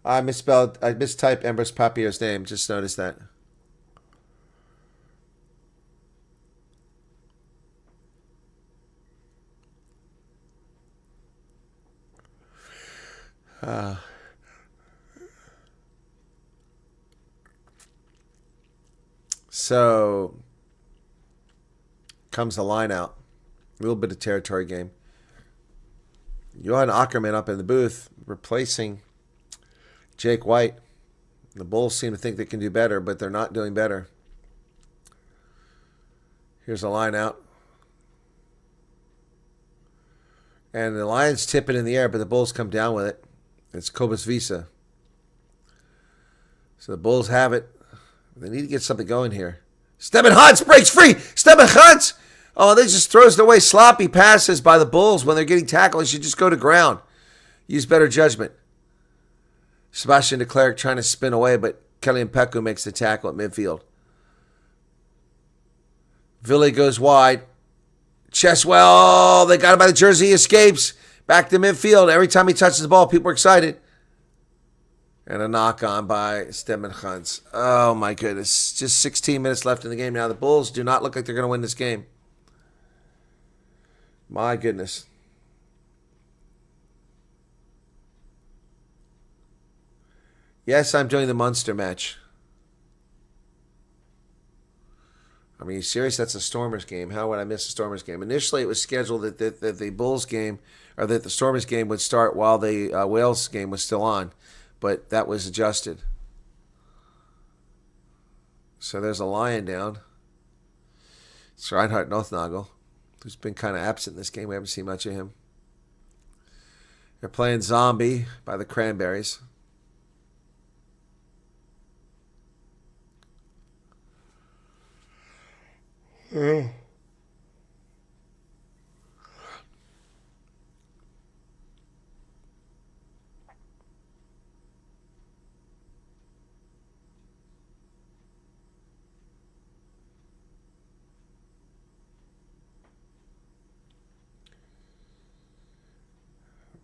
I mistyped Embers Papier's name. Just noticed that. So comes the line out. A little bit of territory game. Johan Ackerman up in the booth replacing Jake White. The Bulls seem to think they can do better, but they're not doing better. Here's a line out. And the Lions tip it in the air, but the Bulls come down with it. It's Cobus Visa. So the Bulls have it. They need to get something going here. Stephen Huntz breaks free. Stephen Huntz. Oh, they just throws away sloppy passes by the Bulls when they're getting tackled. They should just go to ground. Use better judgment. Sebastian de Klerk trying to spin away, but Kelly Mpeku makes the tackle at midfield. Ville goes wide. Cheswell, they got him by the jersey. He escapes. Back to midfield. Every time he touches the ball, people are excited. And a knock on by Stephen Huntz. Oh, my goodness. Just 16 minutes left in the game now. The Bulls do not look like they're going to win this game. My goodness. Yes, I'm doing the Munster match. I mean, are you serious? That's a Stormers game. How would I miss a Stormers game? Initially, it was scheduled that the Bulls game, or that the Stormers game would start while the Wales game was still on. But that was adjusted. So there's a Lion down. It's Reinhard Nothnagel, who's been kind of absent in this game. We haven't seen much of him. They're playing Zombie by the Cranberries. Yeah.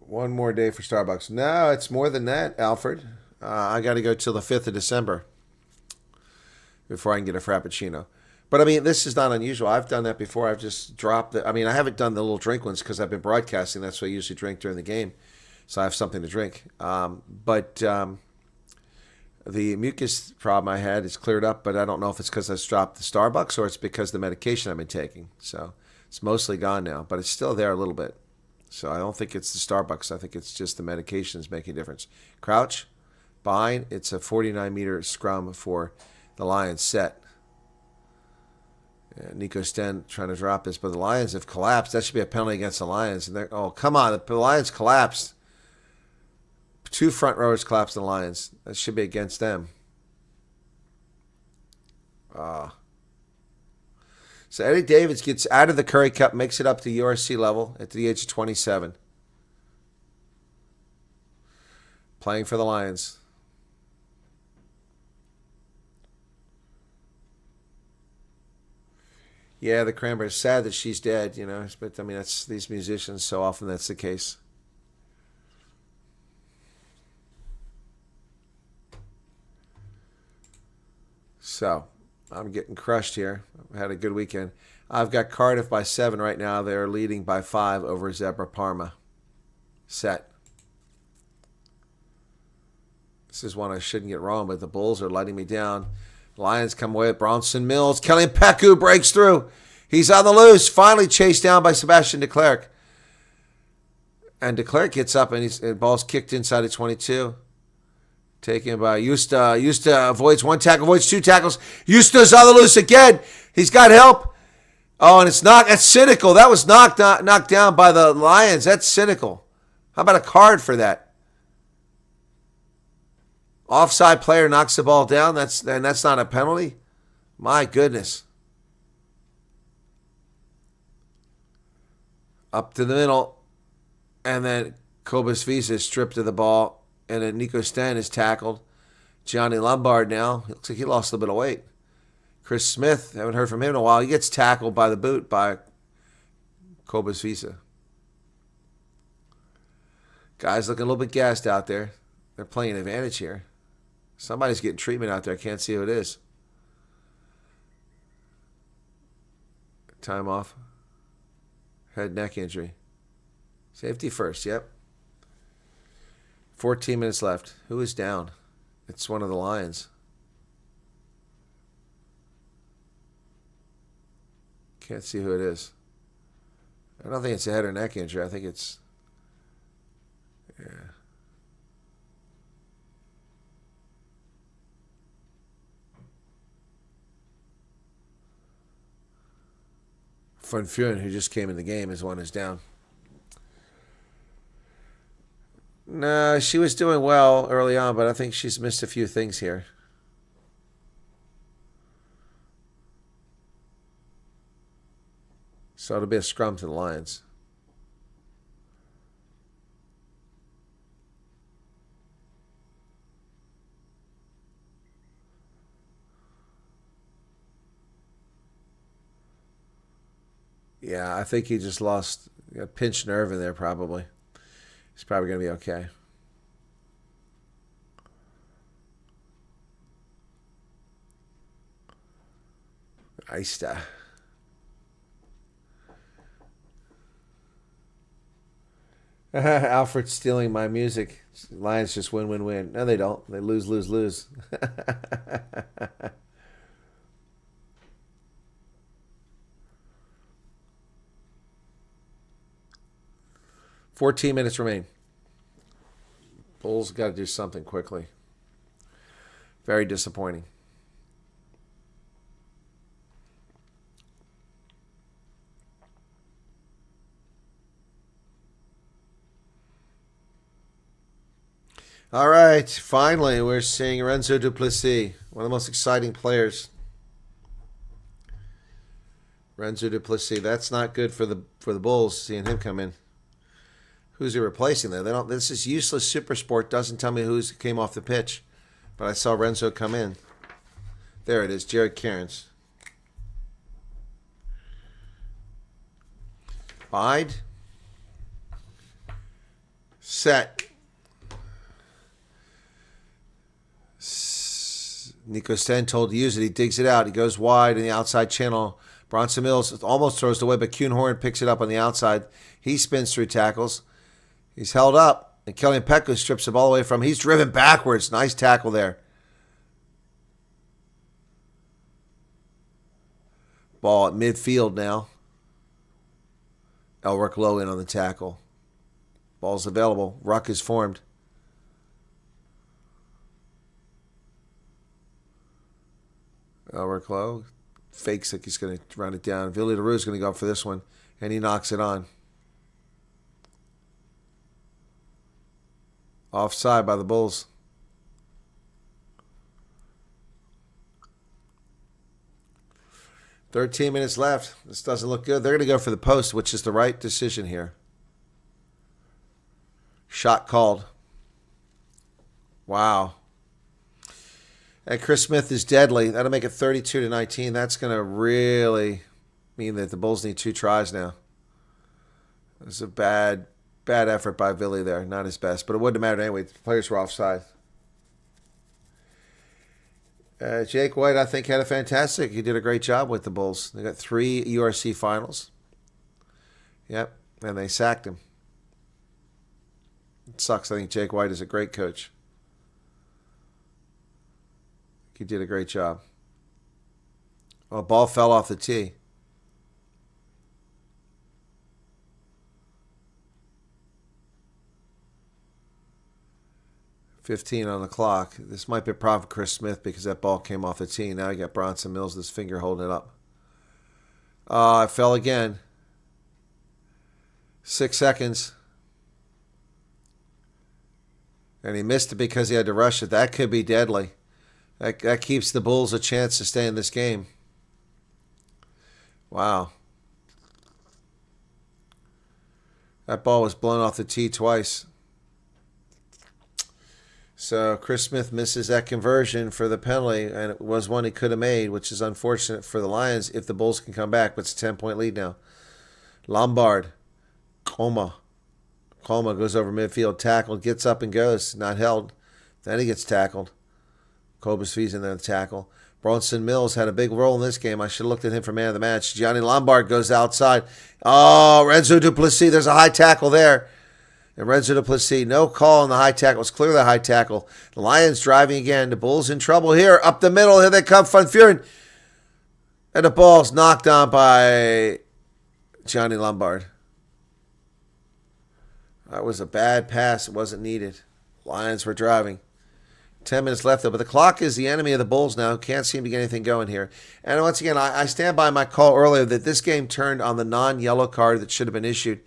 One more day for Starbucks. No, it's more than that, Alfred. I got to go till the 5th of December before I can get a Frappuccino. But, I mean, this is not unusual. I've done that before. I've just dropped it. I mean, I haven't done the little drink ones because I've been broadcasting. That's what I usually drink during the game. So I have something to drink. But the mucus problem I had is cleared up, but I don't know if it's because I dropped the Starbucks or it's because of the medication I've been taking. So it's mostly gone now, but it's still there a little bit. So I don't think it's the Starbucks. I think it's just the medications making a difference. Crouch, bind. It's a 49-meter scrum for the Lions set. Yeah, Nico Sten trying to drop this, but the Lions have collapsed. That should be a penalty against the Lions. And oh, come on. The Lions collapsed. 2 front rowers collapsed the Lions. That should be against them. So Eddie Davids gets out of the Curry Cup, makes it up to URC level at the age of 27. Playing for the Lions. Yeah, the Cranberries. Sad that she's dead, you know. But, I mean, that's these musicians, so often that's the case. So, I'm getting crushed here. I've had a good weekend. I've got Cardiff by 7 right now. They're leading by 5 over Zebra Parma. Set. This is one I shouldn't get wrong, but the Bulls are letting me down. Lions come away with Bronson Mills. Kelly Mpeku breaks through. He's on the loose. Finally chased down by Sebastian de Klerk. And de Klerk gets up and the ball's kicked inside of 22. Taken by Justa. Justa avoids 1 tackle, avoids 2 tackles. Justa's on the loose again. He's got help. Oh, and it's that's cynical. That was knocked down by the Lions. That's cynical. How about a card for that? Offside player knocks the ball down. That's not a penalty. My goodness. Up to the middle. And then Cobus Visa is stripped of the ball. And then Nico Sten is tackled. Johnny Lombard now. It looks like he lost a little bit of weight. Chris Smith, haven't heard from him in a while. He gets tackled by the boot by Cobus Visa. Guys looking a little bit gassed out there. They're playing advantage here. Somebody's getting treatment out there. I can't see who it is. Time off. Head neck injury. Safety first, yep. 14 minutes left. Who is down? It's one of the Lions. Can't see who it is. I don't think it's a head or neck injury. I think it's... Yeah. Van Furen, who just came in the game, is one who's down. No, she was doing well early on, but I think she's missed a few things here. So it'll be a scrum to the Lions. Yeah, I think he just lost a pinched nerve in there probably. He's probably going to be okay. Aista. Alfred's stealing my music. Lions just win, win, win. No, they don't. They lose, lose, lose. 14 minutes remain. Bulls got to do something quickly. Very disappointing. All right, finally we're seeing Renzo Duplessis, one of the most exciting players. Renzo Duplessis, that's not good for the Bulls, seeing him come in. Who's he replacing there? They don't. This is useless super sport. Doesn't tell me who came off the pitch, but I saw Renzo come in. There it is, Jared Cairns. Bide. Set. Nico Sten told to use it. He digs it out. He goes wide in the outside channel. Bronson Mills almost throws it away, but Kuhnhorn picks it up on the outside. He spins through tackles. He's held up, and Kelly Pecco strips him all the way from. He's driven backwards. Nice tackle there. Ball at midfield now. Elric Lowe in on the tackle. Ball's available. Ruck is formed. Elric Lowe fakes like he's going to run it down. Billy LaRue is going to go for this one, and he knocks it on. Offside by the Bulls. "13 minutes left. This doesn't look good. They're going to go for the post, which is the right decision here. Shot called. Wow. And Chris Smith is deadly. That'll make it 32-19. That's going to really mean that the Bulls need 2 tries now. It was a bad effort by Billy there. Not his best, but it wouldn't have mattered anyway. The players were offside. Jake White, I think, had a fantastic. He did a great job with the Bulls. They got 3 URC finals. Yep, and they sacked him. It sucks. I think Jake White is a great coach. He did a great job. Well, ball fell off the tee. $15 on the clock. This might be a problem for Chris Smith because that ball came off the tee. Now you got Bronson Mills, this finger holding it up. It fell again. 6 seconds. And he missed it because he had to rush it. That could be deadly. That keeps the Bulls a chance to stay in this game. Wow. That ball was blown off the tee twice. So Chris Smith misses that conversion for the penalty, and it was one he could have made, which is unfortunate for the Lions if the Bulls can come back, but it's a 10-point lead now. Lombard. Coma goes over midfield, tackled, gets up and goes, not held. Then he gets tackled. Kobus in there to tackle. Bronson Mills had a big role in this game. I should have looked at him for man of the match. Gianni Lombard goes outside. Oh, Renzo Duplessis, there's a high tackle there. And Renzo Duplessis, no call on the high tackle. It's clearly a high tackle. The Lions driving again. The Bulls in trouble here. Up the middle. Here they come. Van Vuren. And the ball's knocked on by Gianni Lombard. That was a bad pass. It wasn't needed. Lions were driving. 10 minutes left, though. But the clock is the enemy of the Bulls now. Can't seem to get anything going here. And once again, I stand by my call earlier that this game turned on the non-yellow card that should have been issued.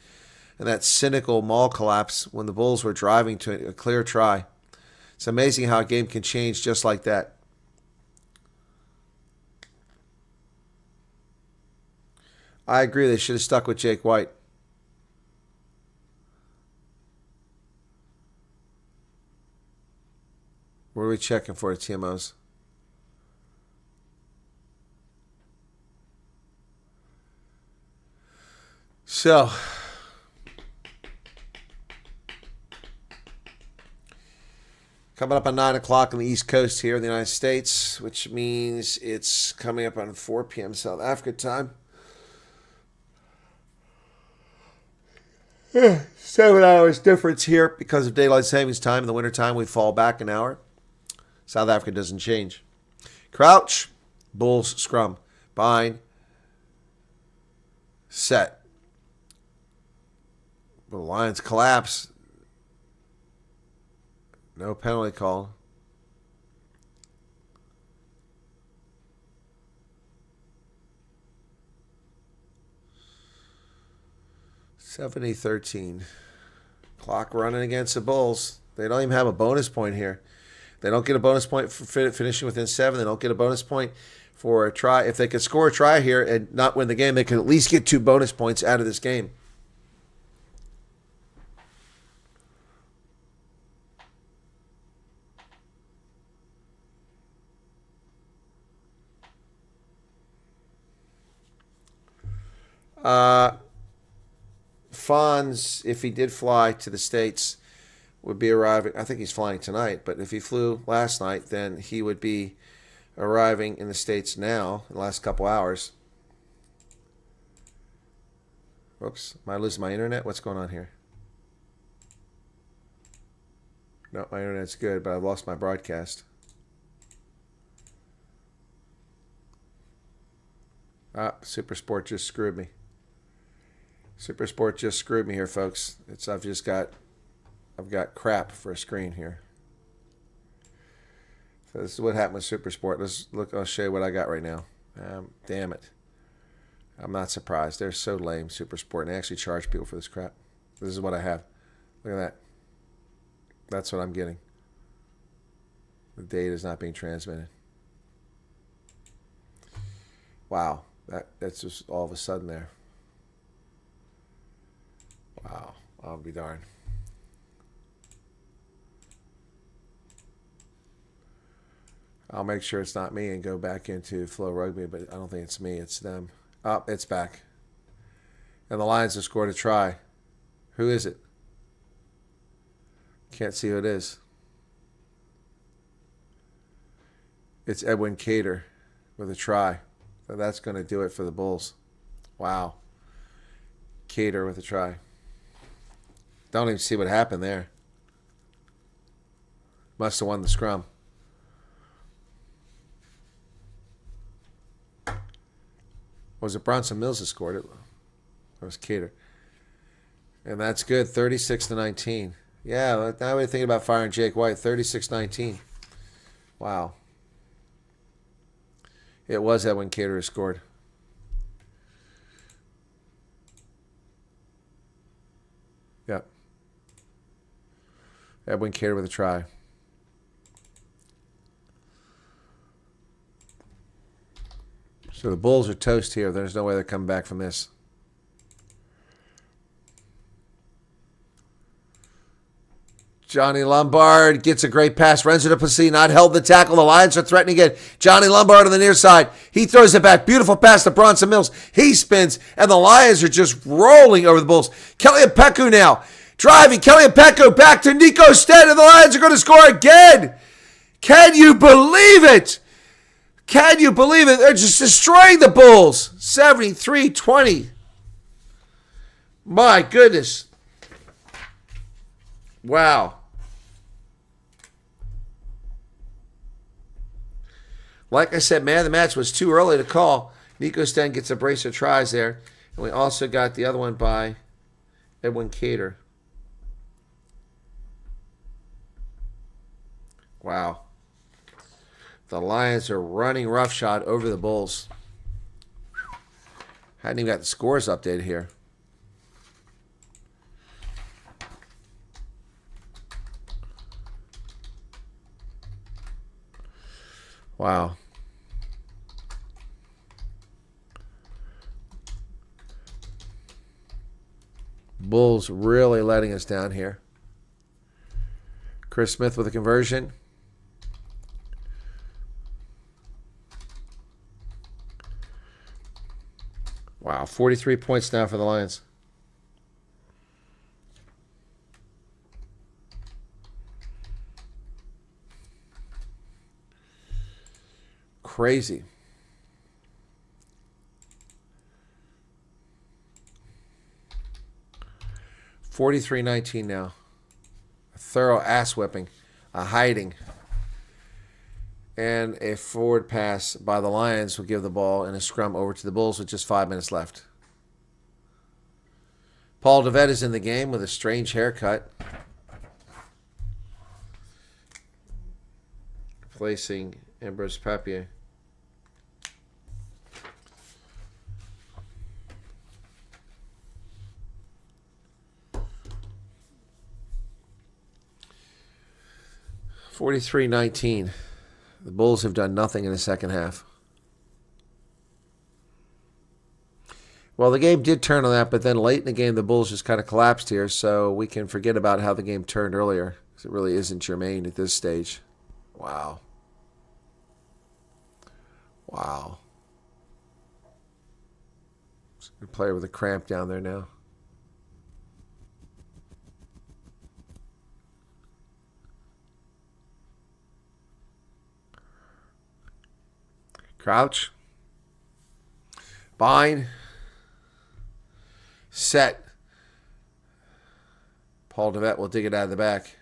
And that cynical maul collapse when the Bulls were driving to a clear try. It's amazing how a game can change just like that. I agree. They should have stuck with Jake White. What are we checking for, TMOs? So, coming up on 9 o'clock on the East Coast here in the United States, which means it's coming up on 4 p.m. South Africa time. 7 hours difference here because of daylight savings time. In the wintertime, we fall back an hour. South Africa doesn't change. Crouch, Bulls, scrum. Bind, set. The Lions collapse. No penalty call. $70-13. Clock running against the Bulls. They don't even have a bonus point here. They don't get a bonus point for finishing within 7. They don't get a bonus point for a try. If they could score a try here and not win the game, they could at least get 2 bonus points out of this game. Fonz, if he did fly to the States, would be arriving. I think he's flying tonight, but if he flew last night, then he would be arriving in the States now in the last couple hours. Whoops, am I losing my internet? What's going on here? No, my internet's good, but I've lost my broadcast. Super Sport just screwed me. Super Sport just screwed me here, folks. I've got crap for a screen here. So this is what happened with Super Sport. Let's look. I'll show you what I got right now. Damn it. I'm not surprised. They're so lame, Super Sport. And they actually charge people for this crap. This is what I have. Look at that. That's what I'm getting. The data is not being transmitted. Wow. That's just all of a sudden there. Wow. I'll be darned. I'll make sure it's not me and go back into Flow Rugby, but I don't think it's me. It's them. Oh, it's back. And the Lions have scored a try. Who is it? Can't see who it is. It's Edwin Cater with a try. So that's going to do it for the Bulls. Wow. Cater with a try. Don't even see what happened there. Must have won the scrum. Was it Bronson Mills that scored it? It was Cater. And that's good. 36-19. Yeah, now we're thinking about firing Jake White. 36-19. Wow. It was Edwin Cater who scored. Yep. Edwin Cater with a try. So the Bulls are toast here. There's no way they're coming back from this. Johnny Lombard gets a great pass. Renzo Duplessis not held the tackle. The Lions are threatening again. Johnny Lombard on the near side. He throws it back. Beautiful pass to Bronson Mills. He spins, and the Lions are just rolling over the Bulls. Kelly Apeku now. Driving. Kelly Apeku back to Nico Stead, and the Lions are going to score again. Can you believe it? Can you believe it? They're just destroying the Bulls. 73-20. My goodness. Wow. Like I said, man of the match was too early to call. Nico Sten gets a brace of tries there. And we also got the other one by Edwin Cater. Wow. The Lions are running roughshod over the Bulls. Hadn't even got the scores updated here. Wow. Bulls really letting us down here. Chris Smith with a conversion. Wow, 43 points now for the Lions. Crazy. $43-19 now. A thorough ass whipping, a hiding, and a forward pass by the Lions will give the ball in a scrum over to the Bulls with just 5 minutes left. Paul DeVette is in the game with a strange haircut, replacing Ambrose Papier. $43-19. The Bulls have done nothing in the second half. Well, the game did turn on that, but then late in the game, the Bulls just kind of collapsed here, so we can forget about how the game turned earlier, because it really isn't germane at this stage. Wow. Wow. Good player with a cramp down there now. Crouch. Bind. Set. Paul DeVette will dig it out of the back.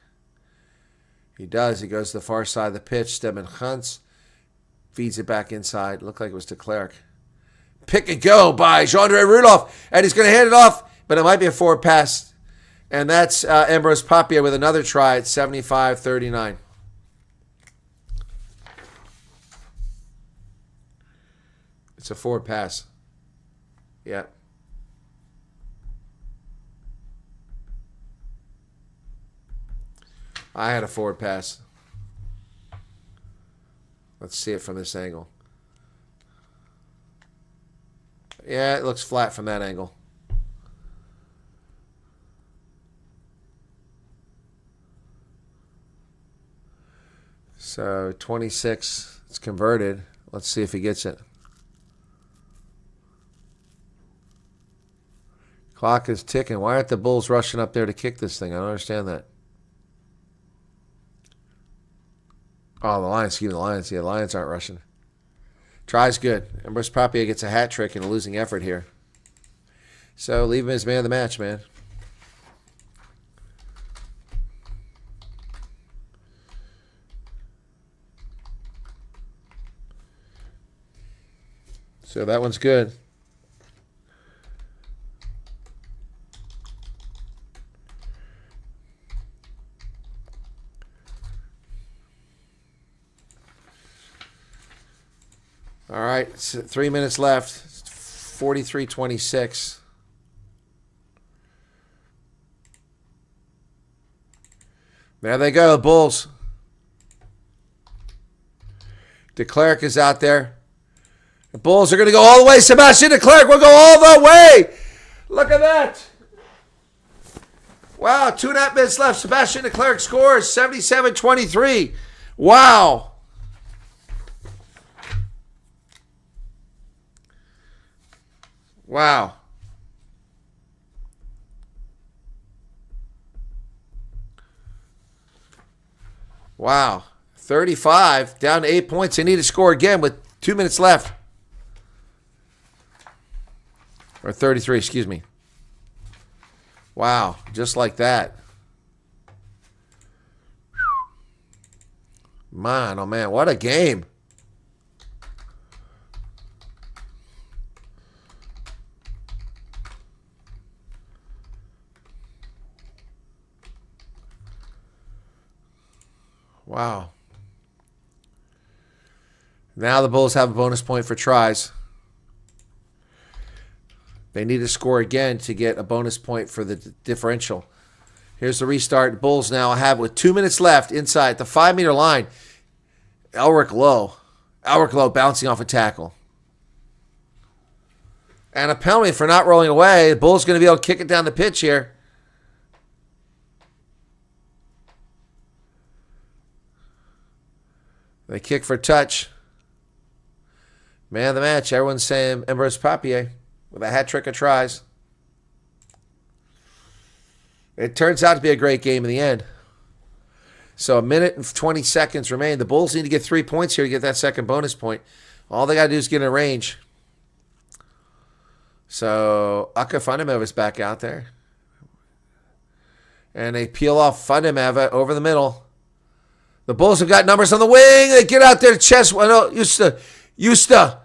He does. He goes to the far side of the pitch. Stedman hunts. Feeds it back inside. Looked like it was to Clerc. Pick and go by Jean-Andre Rudolph. And he's going to hand it off, but it might be a forward pass. And that's Ambrose Papier with another try at 75-39. It's a forward pass. Yeah. I had a forward pass. Let's see it from this angle. Yeah, it looks flat from that angle. So 26, it's converted. Let's see if he gets it. Clock is ticking. Why aren't the Bulls rushing up there to kick this thing? I don't understand that. Oh, the Lions. Yeah, the Lions aren't rushing. Tries good. Ambrose Papier gets a hat trick in a losing effort here. So leave him as man of the match, man. So that one's good. All right, 3 minutes left. 43-26. There they go, the Bulls. De Klerk is out there. The Bulls are going to go all the way. Sebastian De Klerk will go all the way. Look at that. Wow, 2.5 minutes left. Sebastian Leclerc scores 77-23. Wow. Wow. Wow. 35, down to 8 points. They need to score again with 2 minutes left. Or 33, excuse me. Wow, just like that. Man, oh man, what a game. Wow. Now the Bulls have a bonus point for tries. They need to score again to get a bonus point for the differential. Here's the restart. Bulls now have, with 2 minutes left, inside the 5-meter line. Elric Lowe bouncing off a tackle. And a penalty for not rolling away. The Bulls going to be able to kick it down the pitch here. They kick for touch. Man of the match. Everyone's saying Ambrose Papier with a hat trick of tries. It turns out to be a great game in the end. So 1 minute and 20 seconds remain. The Bulls need to get 3 points here to get that second bonus point. All they got to do is get in a range. So Aka Fundameva is back out there. And they peel off Fundameva over the middle. The Bulls have got numbers on the wing. They get out there to chest. Well, no, Justa.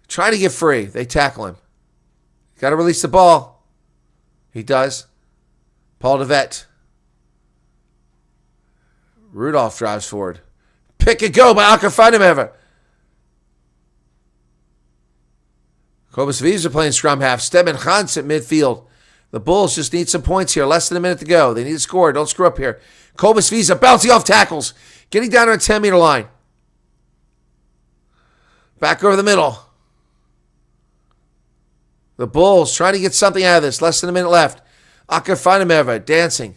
Trying to get free. They tackle him. Got to release the ball. He does. Paul DeVette. Rudolph drives forward. Pick and go by Aka Fundameva. Kobus Visa playing scrum half. Stedman Hans at midfield. The Bulls just need some points here. Less than a minute to go. They need to score. Don't screw up here. Kobus Visa bouncing off tackles. Getting down to a 10-meter line. Back over the middle. The Bulls trying to get something out of this. Less than a minute left. Aka Fundameva dancing.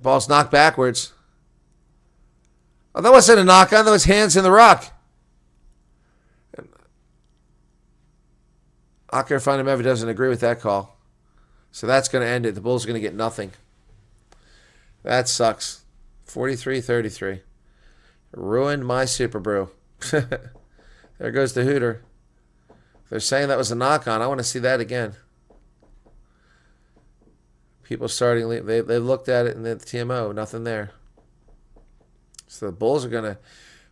Ball's knocked backwards. Oh, that wasn't a knock on. That was hands in the ruck. Aka Fundameva doesn't agree with that call. So that's going to end it. The Bulls are going to get nothing. That sucks. 43-33. Ruined my Super Brew. There goes the Hooter. They're saying that was a knock-on. I want to see that again. People starting, they looked at it in the TMO. Nothing there. So the Bulls are going to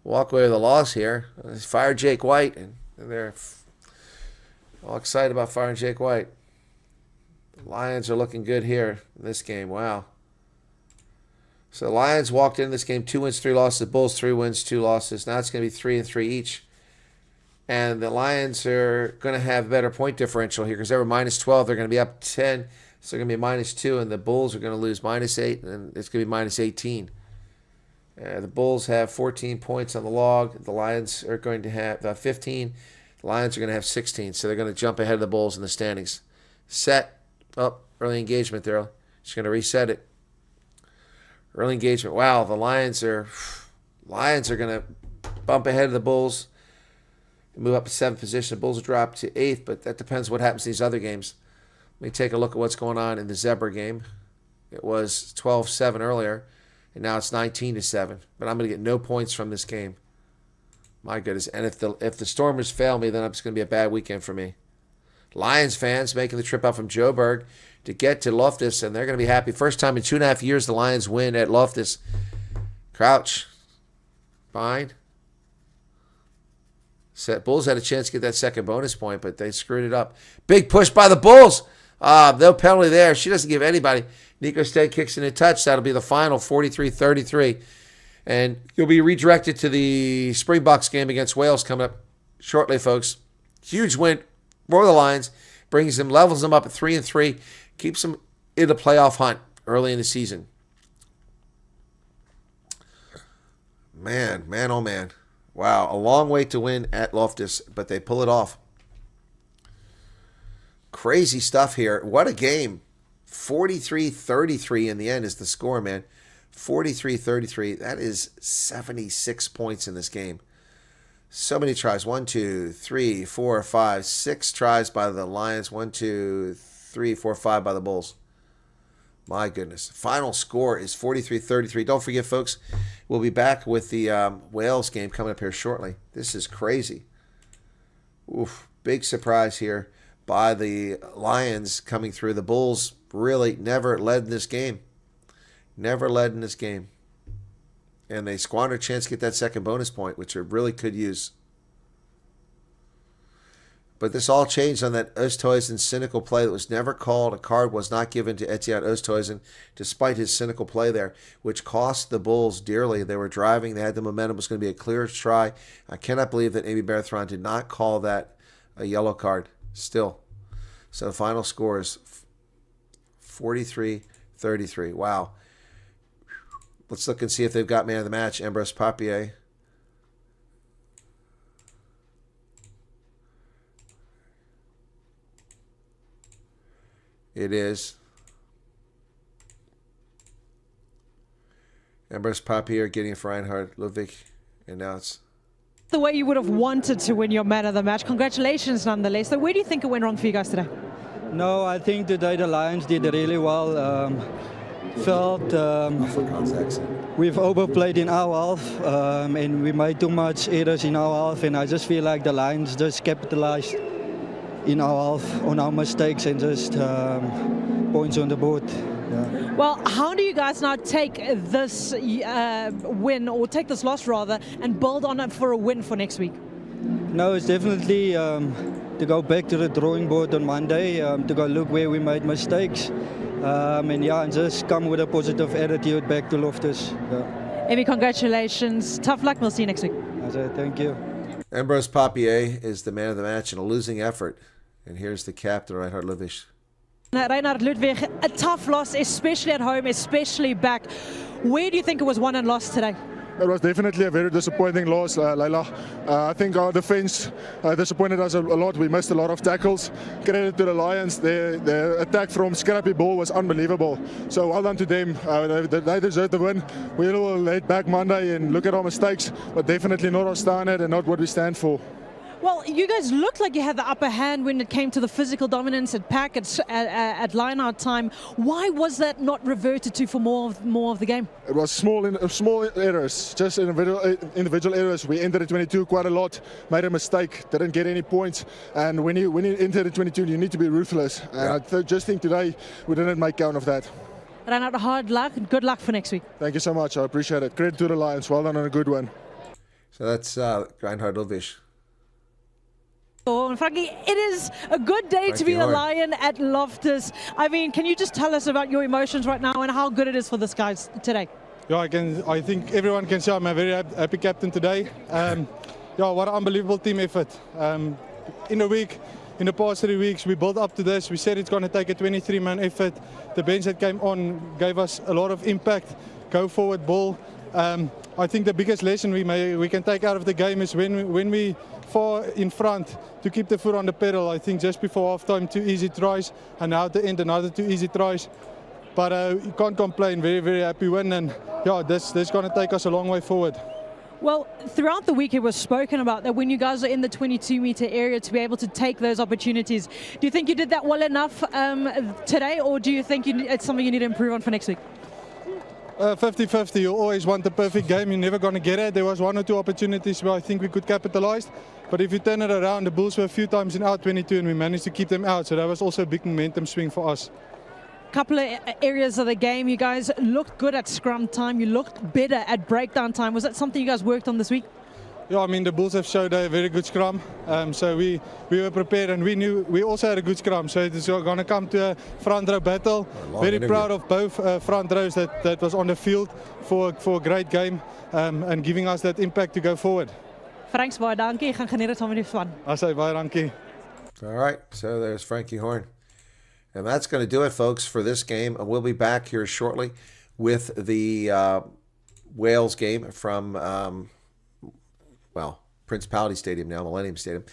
walk away with a loss here. They fired Jake White, and they're all excited about firing Jake White. The Lions are looking good here in this game. Wow. So the Lions walked into this game 2 wins, 3 losses. The Bulls 3 wins, 2 losses. Now it's going to be 3 and 3 each. And the Lions are going to have better point differential here because they were minus 12. They're going to be up 10. So they're going to be minus 2. And the Bulls are going to lose minus 8. And it's going to be minus 18. The Bulls have 14 points on the log. The Lions are going to have 15. The Lions are going to have 16. So they're going to jump ahead of the Bulls in the standings. Set. Oh, early engagement there. Just going to reset it. Early engagement. Wow, the Lions are going to bump ahead of the Bulls. Move up to 7th position. The Bulls will drop to 8th, but that depends what happens in these other games. Let me take a look at what's going on in the Zebra game. It was 12-7 earlier, and now it's 19-7. But I'm going to get no points from this game. My goodness. And if the Stormers fail me, then it's going to be a bad weekend for me. Lions fans making the trip out from Joburg to get to Loftus, and they're going to be happy. First time in 2.5 years the Lions win at Loftus. Crouch. Bind. Bulls had a chance to get that second bonus point, but they screwed it up. Big push by the Bulls. No penalty there. She doesn't give anybody. Nico Stead kicks in a touch. That'll be the final, 43-33. And you'll be redirected to the Springboks game against Wales coming up shortly, folks. Huge win for the Lions. Brings them, levels them up at 3 and 3. Keeps them in the playoff hunt early in the season. Man, oh man. Wow, a long way to win at Loftus, but they pull it off. Crazy stuff here. What a game. 43-33 in the end is the score, man. 43-33. That is 76 points in this game. So many tries. 1, 2, 3, 4, 5, 6 tries by the Lions. 1, 2, 3, 4, 5 by the Bulls. My goodness. Final score is 43-33. Don't forget, folks, we'll be back with the Wales game coming up here shortly. This is crazy. Oof. Big surprise here by the Lions coming through. The Bulls really never led in this game. Never led in this game. And they squandered a chance to get that second bonus point, which they really could use. But this all changed on that Oosthuizen cynical play that was never called. A card was not given to Etienne Oosthuizen despite his cynical play there, which cost the Bulls dearly. They were driving. They had the momentum. It was going to be a clear try. I cannot believe that Amy Bertrand did not call that a yellow card still. So the final score is 43-33. Wow. Let's look and see if they've got man of the match, Ambrose Papier. It is Ambrose Papier getting it for Reinhard Ludwig, and now it's the way you would have wanted to win your man of the match. Congratulations nonetheless. So where do you think it went wrong for you guys today? No, I think today the Lions did really well. We've overplayed in our half, and we made too much errors in our half, and I just feel like the Lions just capitalized in our half on our mistakes and just points on the board. Yeah. Well, how do you guys now take this win, or take this loss rather, and build on it for a win for next week? No, it's definitely to go back to the drawing board on Monday, to go look where we made mistakes, and just come with a positive attitude back to Loftus. Yeah. Amy, congratulations. Tough luck. We'll see you next week. I said, thank you. Ambrose Papier is the man of the match in a losing effort. And here's the captain, Reinhard Ludwig. Reinhard Ludwig, a tough loss, especially at home, especially back. Where do you think it was won and lost today? It was definitely a very disappointing loss, Leila. I think our defence disappointed us a lot. We missed a lot of tackles. Credit to the Lions. Their attack from scrappy ball was unbelievable. So well done to them. They deserve the win. We will laid back Monday and look at our mistakes, but definitely not our standard and not what we stand for. Well, you guys looked like you had the upper hand when it came to the physical dominance at pack at line-out time. Why was that not reverted to for more of the game? It was small errors, just individual errors. We entered at 22 quite a lot, made a mistake, didn't get any points. And when you enter at 22, you need to be ruthless. And I just think today we didn't make count of that. Reinhard, hard luck and good luck for next week. Thank you so much. I appreciate it. Credit to the Lions. Well done on a good one. So that's Reinhard Ludwig. Oh, and Frankie, it is a good day to be a Lion at Loftus. I mean, can you just tell us about your emotions right now and how good it is for this guys today? Yeah, I think everyone can see I'm a very happy captain today. What an unbelievable team effort. In the past 3 weeks, we built up to this. We said it's going to take a 23-man effort. The bench that came on gave us a lot of impact. Go forward ball. I think the biggest lesson we can take out of the game is when we far in front to keep the foot on the pedal. I think just before halftime, 2 easy tries, and now at the end another 2 easy tries. But you can't complain. Very, very happy win, and this is going to take us a long way forward. Well, throughout the week it was spoken about that when you guys are in the 22-meter area to be able to take those opportunities. Do you think you did that well enough today, or do you think it's something you need to improve on for next week? 50-50, you always want the perfect game, you're never going to get it. There was 1 or 2 opportunities where I think we could capitalize, but if you turn it around, the Bulls were a few times in our 22 and we managed to keep them out, so that was also a big momentum swing for us. Couple of areas of the game, you guys looked good at scrum time, you looked better at breakdown time. Was that something you guys worked on this week? Yeah, I mean, the Bulls have showed a very good scrum, so we were prepared, and we knew we also had a good scrum, so it's going to come to a front row battle. Very proud of both front rows that was on the field for a great game, and giving us that impact to go forward. Franks, baie dankie. Ek gaan geniet dit van die van. Asai, baie dankie. All right, so there's Frankie Horn. And that's going to do it, folks, for this game. We'll be back here shortly with the Wales game from, Principality Stadium now, Millennium Stadium.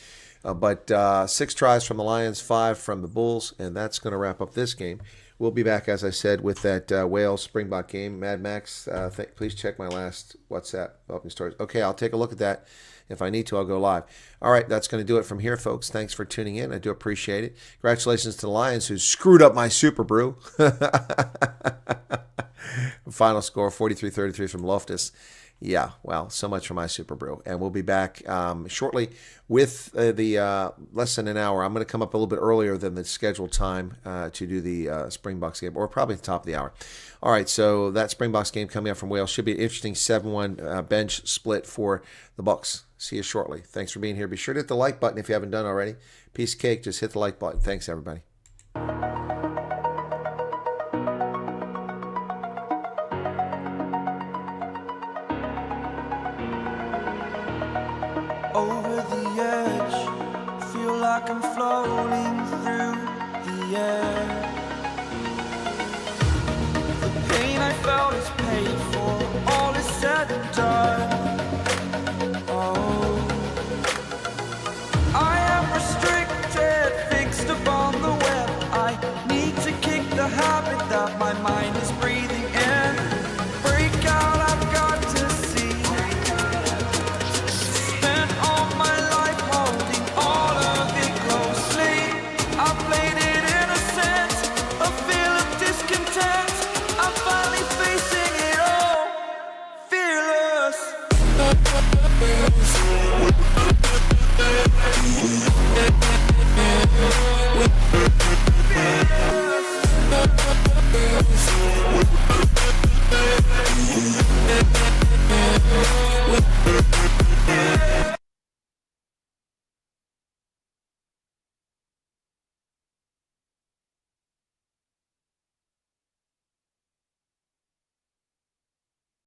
But 6 tries from the Lions, 5 from the Bulls, and that's going to wrap up this game. We'll be back, as I said, with that Wales Springbok game. Mad Max, please check my last WhatsApp opening stories. Okay, I'll take a look at that. If I need to, I'll go live. All right, that's going to do it from here, folks. Thanks for tuning in. I do appreciate it. Congratulations to the Lions, who screwed up my Super Brew. Final score, 43-33 from Loftus. Yeah, well, so much for my Super Brew. And we'll be back shortly with the less than an hour. I'm going to come up a little bit earlier than the scheduled time to do the Springboks game, or probably at the top of the hour. All right, so that Springboks game coming up from Wales should be an interesting 7-1 bench split for the Bucks. See you shortly. Thanks for being here. Be sure to hit the like button if you haven't done already. Piece of cake, just hit the like button. Thanks, everybody. Over the edge, feel like I'm floating through the air. The pain I felt is paid for, all is said and done. Oh, I am restricted, fixed upon the web. I need to kick the habit that my mind is breathing in. Break out, I've got to see. Spent all my life holding all of it closely. I played it innocent, a feel of discontent. I'm finally facing it all, fearless.